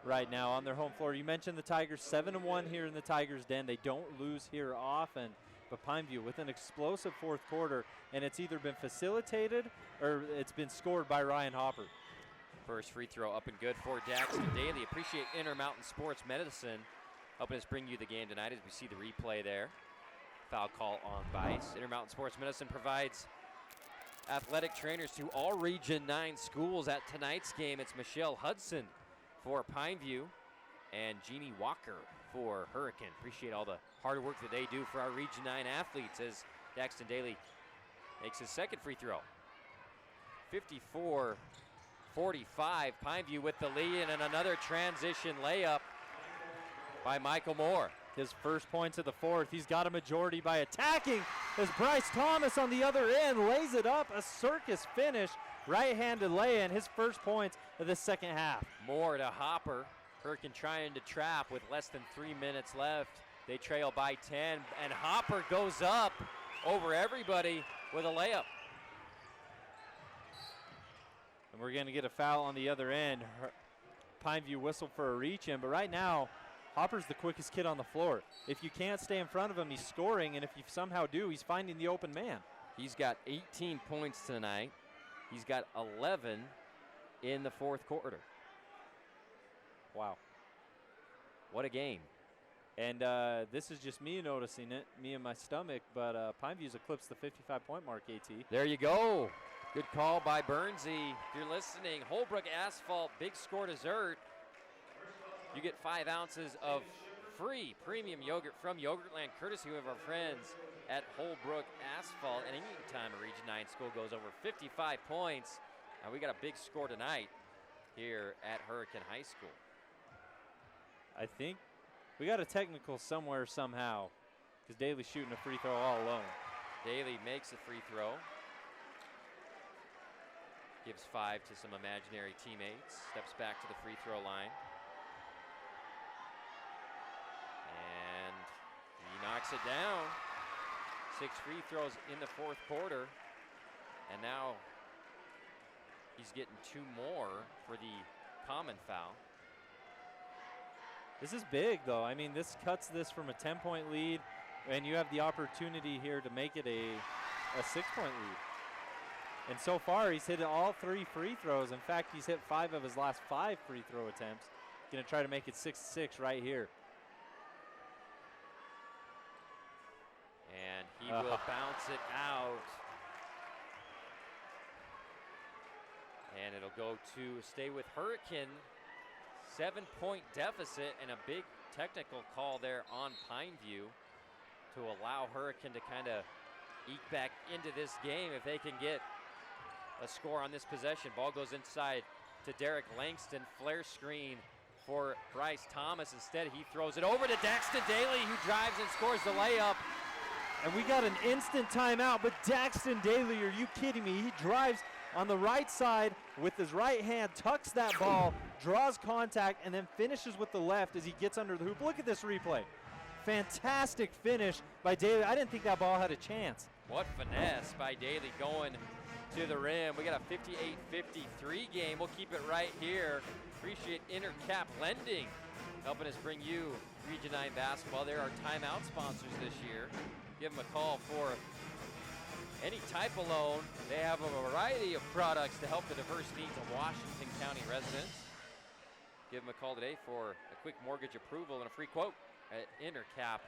B: right now on their home floor. You mentioned the Tigers 7-1 here in the Tigers' Den. They don't lose here often. But Pineview with an explosive fourth quarter, and it's either been facilitated or it's been scored by Ryan Hopper.
A: First free throw up and good for Daxton Daly. Appreciate Intermountain Sports Medicine helping us bring you the game tonight as we see the replay there. Foul call on Bice. Intermountain Sports Medicine provides athletic trainers to all Region 9 schools. At tonight's game, it's Michelle Hudson for Pineview and Jeannie Walker for Hurricane. Appreciate all the hard work that they do for our Region 9 athletes as Daxton Daly makes his second free throw. 54-45, Pineview with the lead, and another transition layup by Michael Moore.
B: His first points of the fourth. He's got a majority by attacking as Bryce Thomas on the other end lays it up. A circus finish, right-handed lay-in, his first points of the second half.
A: Moore to Hopper. Hurricane trying to trap with less than 3 minutes left. They trail by 10, and Hopper goes up over everybody with a layup.
B: And we're going to get a foul on the other end. Pineview whistled for a reach-in, but right now, Hopper's the quickest kid on the floor. If you can't stay in front of him, he's scoring, and if you somehow do, he's finding the open man.
A: He's got 18 points tonight. He's got 11 in the fourth quarter.
B: Wow.
A: What a game.
B: And this is just me noticing it, me and my stomach, but Pineview's eclipsed the 55-point mark, AT.
A: There you go. Good call by Bernsey. If you're listening, Holbrook Asphalt, big score dessert. You get 5 ounces of free premium yogurt from Yogurtland, courtesy of our friends at Holbrook Asphalt. And anytime a Region 9 school goes over 55 points, we got a big score tonight here at Hurricane High School.
B: I think we got a technical somewhere somehow because Daly's shooting a free throw all alone.
A: Daly makes a free throw. Gives 5 to some imaginary teammates. Steps back to the free throw line. And he knocks it down. 6 free throws in the fourth quarter. And now he's getting 2 more for the common foul.
B: This is big, though. I mean, this cuts this from a 10-point lead, and you have the opportunity here to make it a 6-point lead. And so far, he's hit all 3 free throws. In fact, he's hit 5 of his last 5 free throw attempts. Going to try to make it 6-6 right here.
A: And he will bounce it out. And it'll go to stay with Hurricane. 7-point deficit and a big technical call there on Pineview to allow Hurricane to kind of eke back into this game if they can get a score on this possession. Ball goes inside to Derek Langston. Flare screen for Bryce Thomas. Instead, he throws it over to Daxton Daly, who drives and scores the layup.
B: And we got an instant timeout, but Daxton Daly, are you kidding me? He drives on the right side with his right hand, tucks that ball, draws contact, and then finishes with the left as he gets under the hoop. Look at this replay. Fantastic finish by Daly. I didn't think that ball had a chance.
A: What finesse by Daly going to the rim. We got a 58-53 game. We'll keep it right here. Appreciate Intercap Lending helping us bring you Region 9 basketball. They're our timeout sponsors this year. Give them a call for any type of loan. They have a variety of products to help the diverse needs of Washington County residents. Give them a call today for a quick mortgage approval and a free quote at Intercap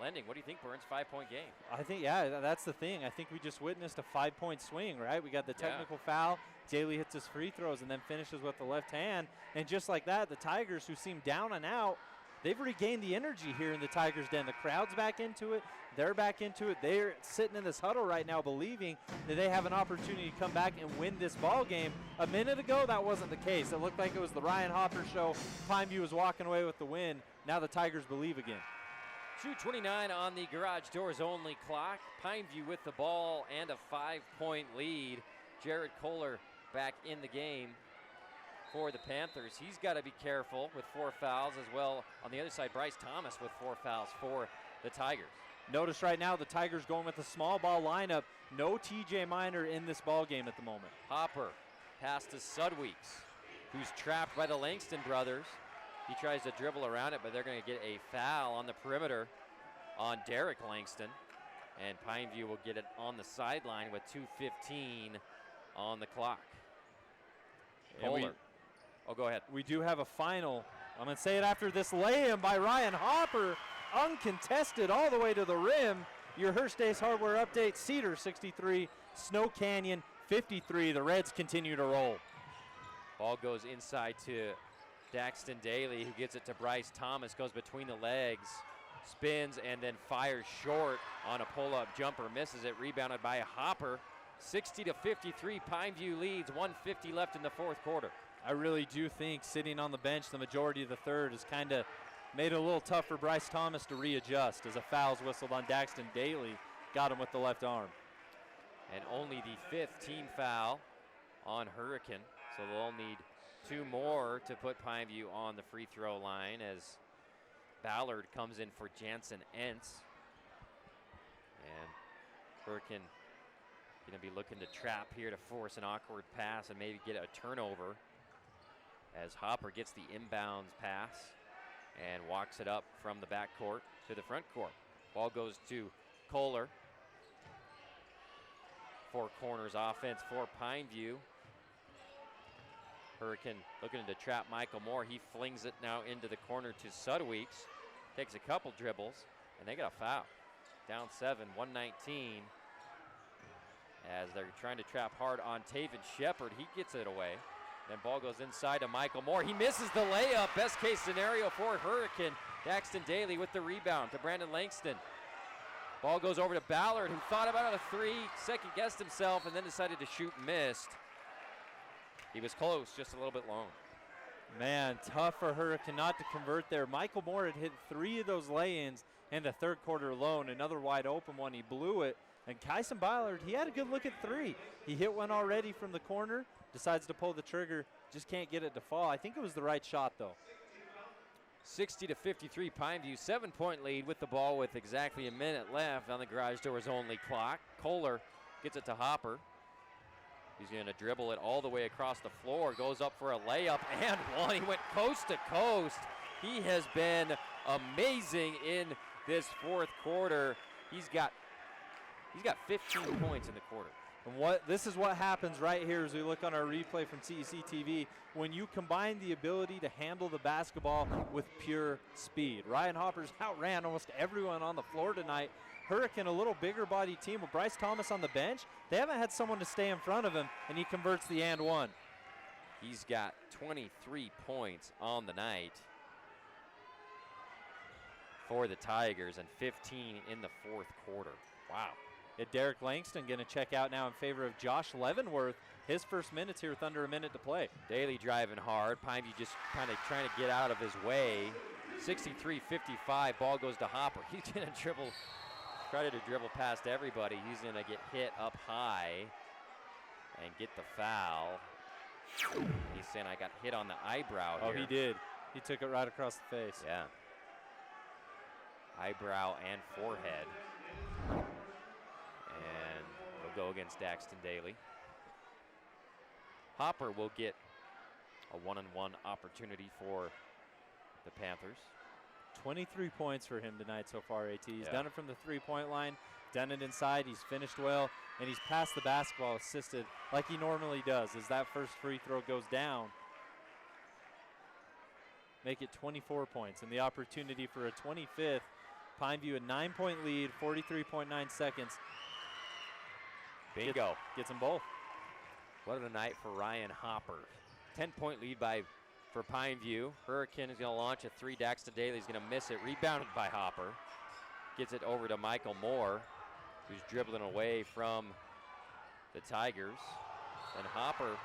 A: Lending. What do you think, Burns? 5-point game.
B: I think, yeah, that's the thing. I think we just witnessed a 5-point swing, right? We got the technical foul. Daly hits his free throws and then finishes with the left hand. And just like that, the Tigers, who seem down and out, they've regained the energy here in the Tigers' Den. The crowd's back into it. They're back into it. They're sitting in this huddle right now believing that they have an opportunity to come back and win this ball game. A minute ago, that wasn't the case. It looked like it was the Ryan Hopper show. Pineview was walking away with the win. Now the Tigers believe again.
A: 2:29 on the garage doors only clock. Pineview with the ball and a 5-point lead. Jared Kohler back in the game for the Panthers. He's got to be careful with 4 fouls as well. On the other side, Bryce Thomas with 4 fouls for the Tigers.
B: Notice right now the Tigers going with a small ball lineup. No TJ Miner in this ball game at the moment.
A: Hopper pass to Sudweeks, who's trapped by the Langston brothers. He tries to dribble around it, but they're going to get a foul on the perimeter on Derek Langston. And Pineview will get it on the sideline with 2:15 on the clock. Kohler. Oh, go ahead.
B: We do have a final. I'm going to say it after this lay-in by Ryan Hopper. Uncontested all the way to the rim. Your Hearst Ace Hardware update, Cedar 63, Snow Canyon 53. The Reds continue to roll.
A: Ball goes inside to Daxton Daly, who gets it to Bryce Thomas, goes between the legs, spins, and then fires short on a pull-up jumper, misses it, rebounded by Hopper. 60-53, Pineview leads, 1:50 left in the fourth quarter.
B: I really do think sitting on the bench the majority of the third has kind of made it a little tough for Bryce Thomas to readjust as a foul's whistled on Daxton Daly. Got him with the left arm.
A: And only the 5th team foul on Hurricane. So they'll need 2 more to put Pineview on the free throw line as Ballard comes in for Jansen Entz. And Hurricane going to be looking to trap here to force an awkward pass and maybe get a turnover as Hopper gets the inbounds pass and walks it up from the backcourt to the front court. Ball goes to Kohler. 4 corners offense for Pineview. Hurricane looking to trap Michael Moore. He flings it now into the corner to Sudweeks. Takes a couple dribbles, and they got a foul. Down 7, 119. As they're trying to trap hard on Taven Shepard. He gets it away. Then ball goes inside to Michael Moore. He misses the layup. Best case scenario for Hurricane. Daxton Daly with the rebound to Brandon Langston. Ball goes over to Ballard, who thought about a 3, second-guessed himself, and then decided to shoot and missed. He was close, just a little bit long.
B: Man, tough for Hurricane not to convert there. Michael Moore had hit 3 of those lay-ins in the third quarter alone. Another wide open one, he blew it. And Kyson Ballard, he had a good look at 3. He hit one already from the corner, decides to pull the trigger, just can't get it to fall. I think it was the right shot, though.
A: 60-53, Pineview, 7-point lead with the ball with exactly a minute left on the garage doors only clock. Kohler gets it to Hopper. He's going to dribble it all the way across the floor, goes up for a layup and one. He went coast to coast. He has been amazing in this fourth quarter. He's got 15 points in the quarter.
B: And this is what happens right here as we look on our replay from CEC TV when you combine the ability to handle the basketball with pure speed. Ryan Hopper's outran almost everyone on the floor tonight. Hurricane, a little bigger body team with Bryce Thomas on the bench. They haven't had someone to stay in front of him, and he converts the and one.
A: He's got 23 points on the night for the Tigers and 15 in the fourth quarter. Wow.
B: Derek Langston going to check out now in favor of Josh Leavenworth. His first minutes here with under a minute to play.
A: Daly driving hard. Pineview just kind of trying to get out of his way. 63-55, ball goes to Hopper. He's going to try to dribble past everybody. He's going to get hit up high and get the foul. He's saying, I got hit on the eyebrow here.
B: Oh, he did. He took it right across the face.
A: Yeah. Eyebrow and forehead. And we'll go against Daxton Daly. Hopper will get a one-on-one opportunity for the Panthers.
B: 23 points for him tonight so far, AT. He's done it from the three-point line, done it inside, he's finished well, and he's passed the basketball assisted like he normally does as that first free throw goes down. Make it 24 points, and the opportunity for a 25th. Pineview a 9-point lead, 43.9 seconds.
A: Bingo.
B: Gets them both.
A: What a night for Ryan Hopper. 10-point lead for Pineview. Hurricane is going to launch a 3. Daxton Daly is going to miss it. Rebounded by Hopper. Gets it over to Michael Moore, who's dribbling away from the Tigers. And Hopper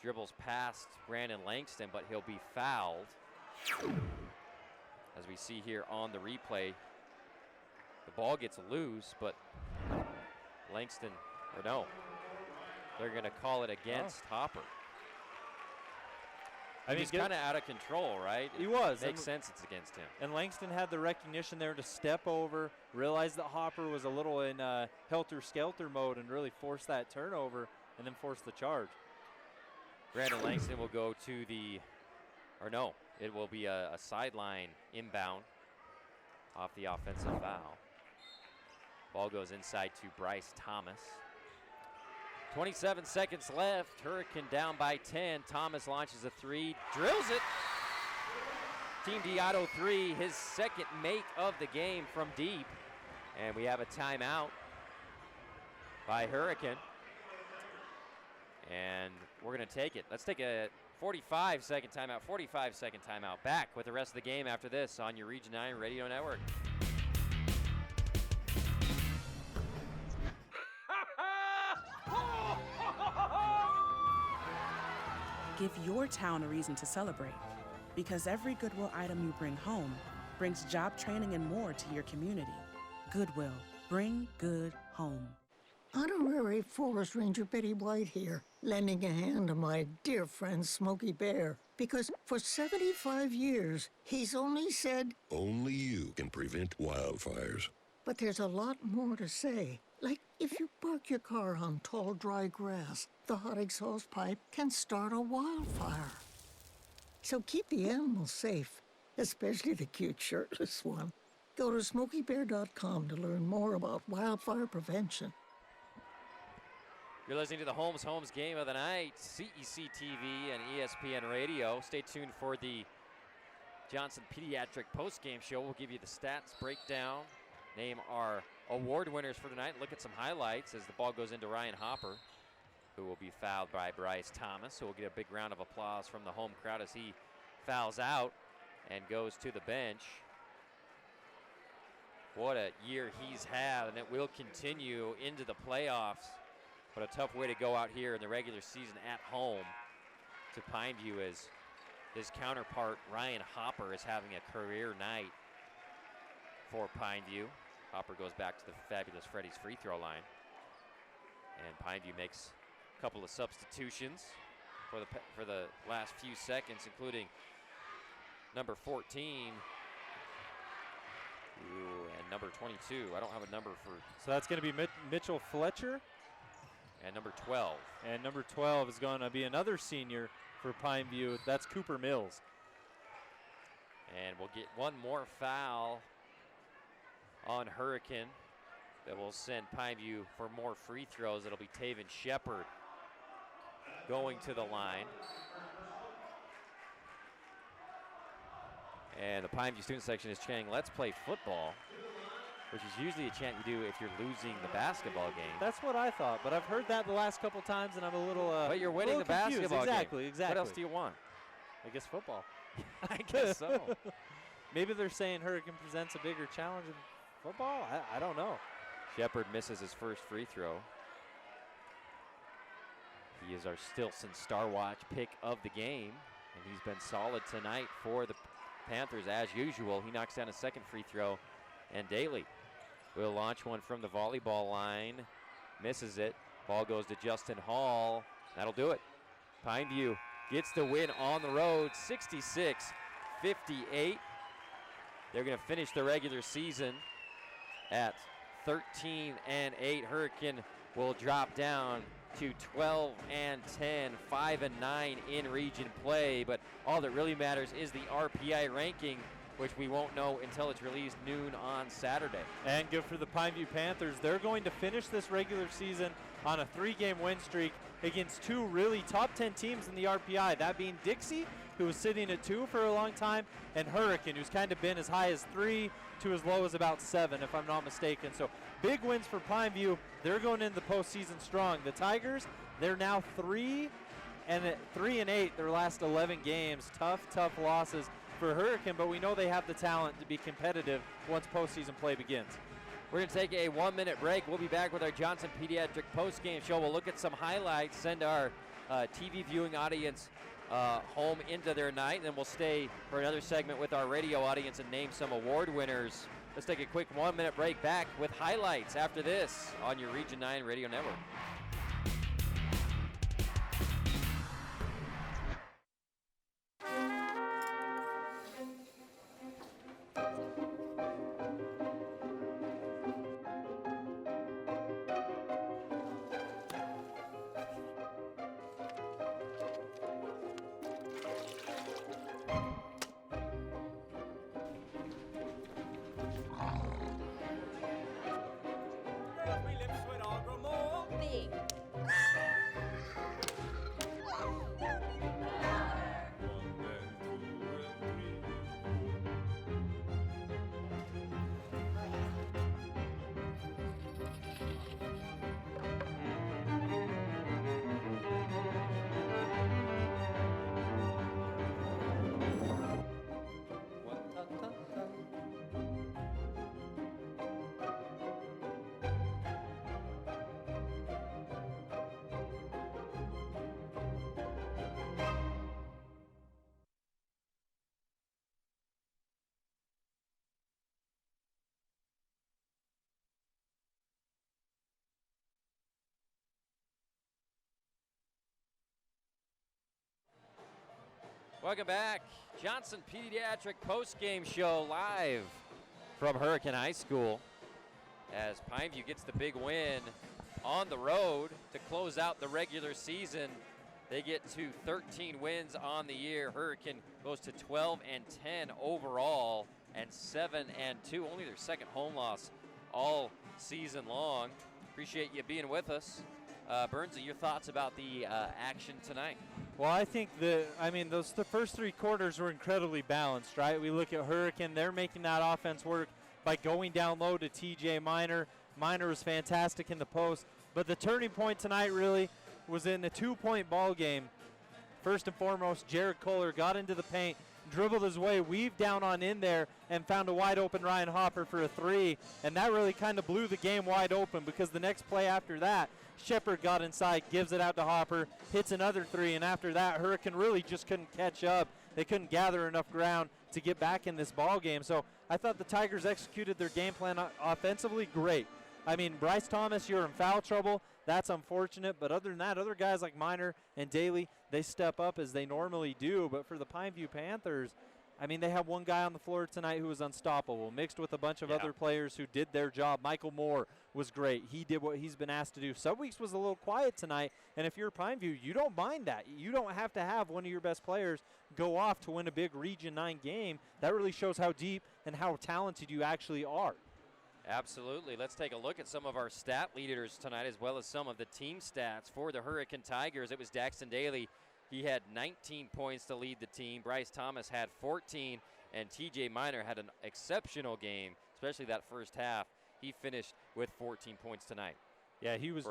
A: dribbles past Brandon Langston, but he'll be fouled. As we see here on the replay, the ball gets loose, but Langston, or no, they're going to call it against Hopper. I mean, he's kind of out of control, right?
B: He was.
A: Makes sense it's against him.
B: And Langston had the recognition there to step over, realize that Hopper was a little in helter-skelter mode and really force that turnover and then force the charge.
A: Brandon Langston will go to the Or no, it will be a sideline inbound off the offensive foul. Ball goes inside to Bryce Thomas. 27 seconds left. Hurricane down by 10. Thomas launches a three, drills it. Team Diotto 3, his second make of the game from deep. And we have a timeout by Hurricane. And we're going to take it. Let's take a 45-second timeout, 45-second timeout. Back with the rest of the game after this on your Region 9 Radio Network.
U: Give your town a reason to celebrate. Because every Goodwill item you bring home brings job training and more to your community. Goodwill, bring good home.
F: Honorary Forest Ranger Betty White here, lending a hand to my dear friend Smokey Bear. Because for 75 years, he's only said,
I: only you can prevent wildfires.
F: But there's a lot more to say. Like if you park your car on tall, dry grass, the hot exhaust pipe can start a wildfire. So keep the animals safe, especially the cute shirtless one. Go to SmokeyBear.com to learn more about wildfire prevention.
A: You're listening to the Holmes game of the night, CEC TV and ESPN Radio. Stay tuned for the Johnson Pediatric postgame show. We'll give you the stats breakdown, name our award winners for tonight, look at some highlights as the ball goes into Ryan Hopper, who will be fouled by Bryce Thomas. So we'll get a big round of applause from the home crowd as he fouls out and goes to the bench. What a year he's had, and it will continue into the playoffs. But a tough way to go out here in the regular season at home to Pineview as his counterpart, Ryan Hopper, is having a career night for Pineview. Hopper goes back to the fabulous Freddy's free throw line. And Pineview makes a couple of substitutions for the last few seconds, including number 14 and number 22. I don't have a number for.
B: So that's going to be Mitchell Fletcher.
A: And number 12.
B: And number 12 is going to be another senior for Pineview. That's Cooper Mills.
A: And we'll get one more foul on Hurricane that will send Pineview for more free throws. It'll be Taven Shepard going to the line. And the Pineview student section is chanting, "Let's play football," which is usually a chant you do if you're losing the basketball game.
B: That's what I thought, but I've heard that the last couple times, and I'm a little
A: But you're winning the basketball
B: game. Exactly.
A: What else do you want?
B: I guess football.
A: I guess so.
B: Maybe they're saying Hurricane presents a bigger challenge in football? I don't know.
A: Shepard misses his first free throw. He is our Stilson Star Watch pick of the game, and he's been solid tonight for the Panthers as usual. He knocks down a second free throw, and Daly will launch one from the volleyball line. Misses it. Ball goes to Justin Hall. That'll do it. Pineview gets the win on the road, 66-58. They're going to finish the regular season at 13-8. Hurricane will drop down to 12-10, 5-9 in region play. But all that really matters is the RPI ranking, which we won't know until it's released noon on Saturday.
B: And good for the Pineview Panthers. They're going to finish this regular season on a 3-game win streak against two really top 10 teams in the RPI, that being Dixie, who was sitting at 2 for a long time, and Hurricane, who's kind of been as high as 3 to as low as about 7, if I'm not mistaken. So big wins for Pineview. They're going into the postseason strong. The Tigers, they're now 3-8 their last 11 games. Tough losses for Hurricane, but we know they have the talent to be competitive once postseason play begins.
A: We're going to take a 1-minute break. We'll be back with our Johnson Pediatric postgame show. We'll look at some highlights, send our TV viewing audience home into their night, and then we'll stay for another segment with our radio audience and name some award winners. Let's take a quick 1-minute break. Back with highlights after this on your Region 9 Radio Network. Welcome back. Johnson Pediatric Postgame Show live from Hurricane High School as Pineview gets the big win on the road to close out the regular season. They get to 13 wins on the year. Hurricane goes to 12-10 overall and 7-2, only their second home loss all season long. Appreciate you being with us. Burnsy, your thoughts about the action tonight?
B: Well, I think the first 3 quarters were incredibly balanced, right? We look at Hurricane, they're making that offense work by going down low to TJ Miner. Miner was fantastic in the post, but the turning point tonight really was in the 2-point ball game. First and foremost, Jared Kohler got into the paint, dribbled his way, weaved down on in there, and found a wide open Ryan Hopper for a 3, and that really kind of blew the game wide open because the next play after that, Shepard got inside, gives it out to Hopper, hits another 3, and after that, Hurricane really just couldn't catch up. They couldn't gather enough ground to get back in this ball game. So I thought the Tigers executed their game plan offensively great. I mean, Bryce Thomas, you're in foul trouble. That's unfortunate. But other than that, other guys like Miner and Daly, they step up as they normally do. But for the Pineview Panthers, I mean, they have one guy on the floor tonight who was unstoppable, mixed with a bunch of other players who did their job. Michael Moore was great. He did what he's been asked to do. Subweeks was a little quiet tonight, and if you're Pineview, you don't mind that. You don't have to have one of your best players go off to win a big Region 9 game. That really shows how deep and how talented you actually are.
A: Absolutely. Let's take a look at some of our stat leaders tonight as well as some of the team stats for the Hurricane Tigers. It was Daxton Daly. He had 19 points to lead the team. Bryce Thomas had 14, and TJ Miner had an exceptional game, especially that first half. He finished with 14 points tonight.
B: Yeah, he was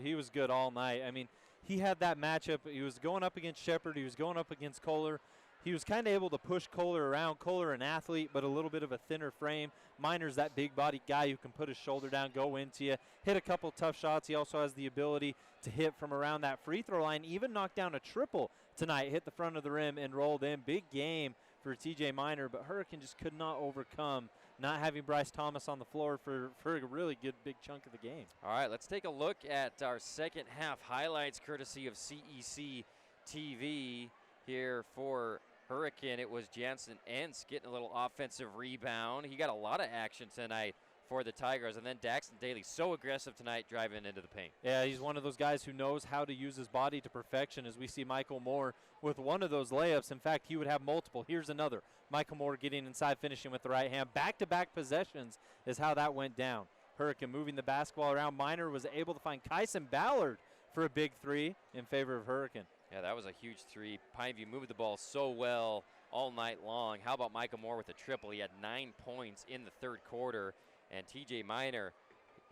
B: he was good all night. I mean, he had that matchup. He was going up against Shepard. He was going up against Kohler. He was kind of able to push Kohler around. Kohler, an athlete, but a little bit of a thinner frame. Miner's that big-bodied guy who can put his shoulder down, go into you, hit a couple tough shots. He also has the ability to hit from around that free throw line, even knocked down a triple tonight, hit the front of the rim and rolled in. Big game for TJ Miner, but Hurricane just could not overcome not having Bryce Thomas on the floor for a really good big chunk of the game.
A: All right, let's take a look at our second half highlights courtesy of CEC TV here for Hurricane. It was Jansen Entz getting a little offensive rebound. He got a lot of action tonight for the Tigers. And then Daxton Daly, so aggressive tonight driving into the paint.
B: Yeah, he's one of those guys who knows how to use his body to perfection, as we see Michael Moore with one of those layups. In fact, he would have multiple. Here's another. Michael Moore getting inside, finishing with the right hand. Back-to-back possessions is how that went down. Hurricane moving the basketball around. Miner was able to find Kyson Ballard for a big 3 in favor of Hurricane.
A: Yeah, that was a huge 3. Pineview moved the ball so well all night long. How about Michael Moore with a triple? He had 9 points in the third quarter. And TJ Miner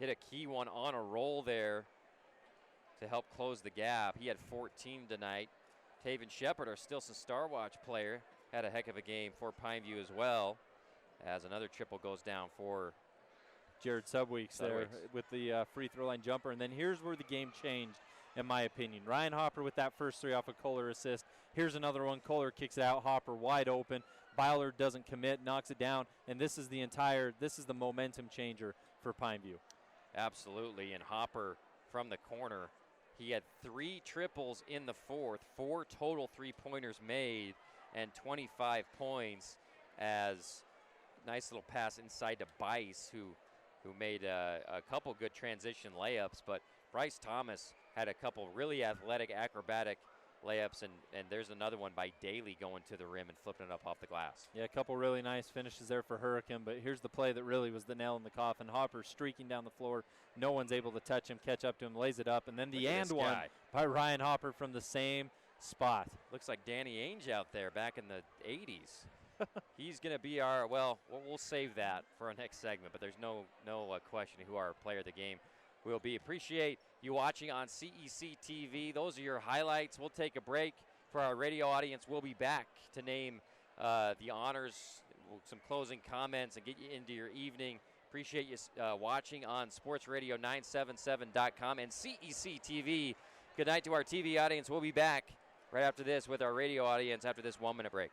A: hit a key one on a roll there to help close the gap. He had 14 tonight. Taven Shepard, our Stilson Star Watch player, had a heck of a game for Pineview as well, as another triple goes down for
B: Jared Subweeks there with the free throw line jumper. And then here's where the game changed, in my opinion. Ryan Hopper with that first 3 off a Kohler assist. Here's another one. Kohler kicks it out. Hopper wide open. Ballard doesn't commit, knocks it down, and this is the momentum changer for Pineview.
A: Absolutely, and Hopper from the corner, he had 3 triples in the fourth, 4 total 3-pointers made, and 25 points as nice little pass inside to Bice, who made a couple good transition layups, but Bryce Thomas had a couple really athletic, acrobatic layups, and there's another one by Daly going to the rim and flipping it up off the glass.
B: Yeah, a couple really nice finishes there for Hurricane, but here's the play that really was the nail in the coffin. Hopper streaking down the floor. No one's able to touch him, catch up to him, lays it up, and then the and one by Ryan Hopper from the same spot.
A: Looks like Danny Ainge out there back in the 80s. He's going to be our, well, we'll save that for our next segment, but there's no question who our player of the game will be. Appreciate you watching on CEC TV. Those are your highlights. We'll take a break for our radio audience. We'll be back to name the honors, some closing comments, and get you into your evening. Appreciate you watching on sportsradio977.com and CEC TV. Good night to our TV audience. We'll be back right after this with our radio audience after this 1-minute break.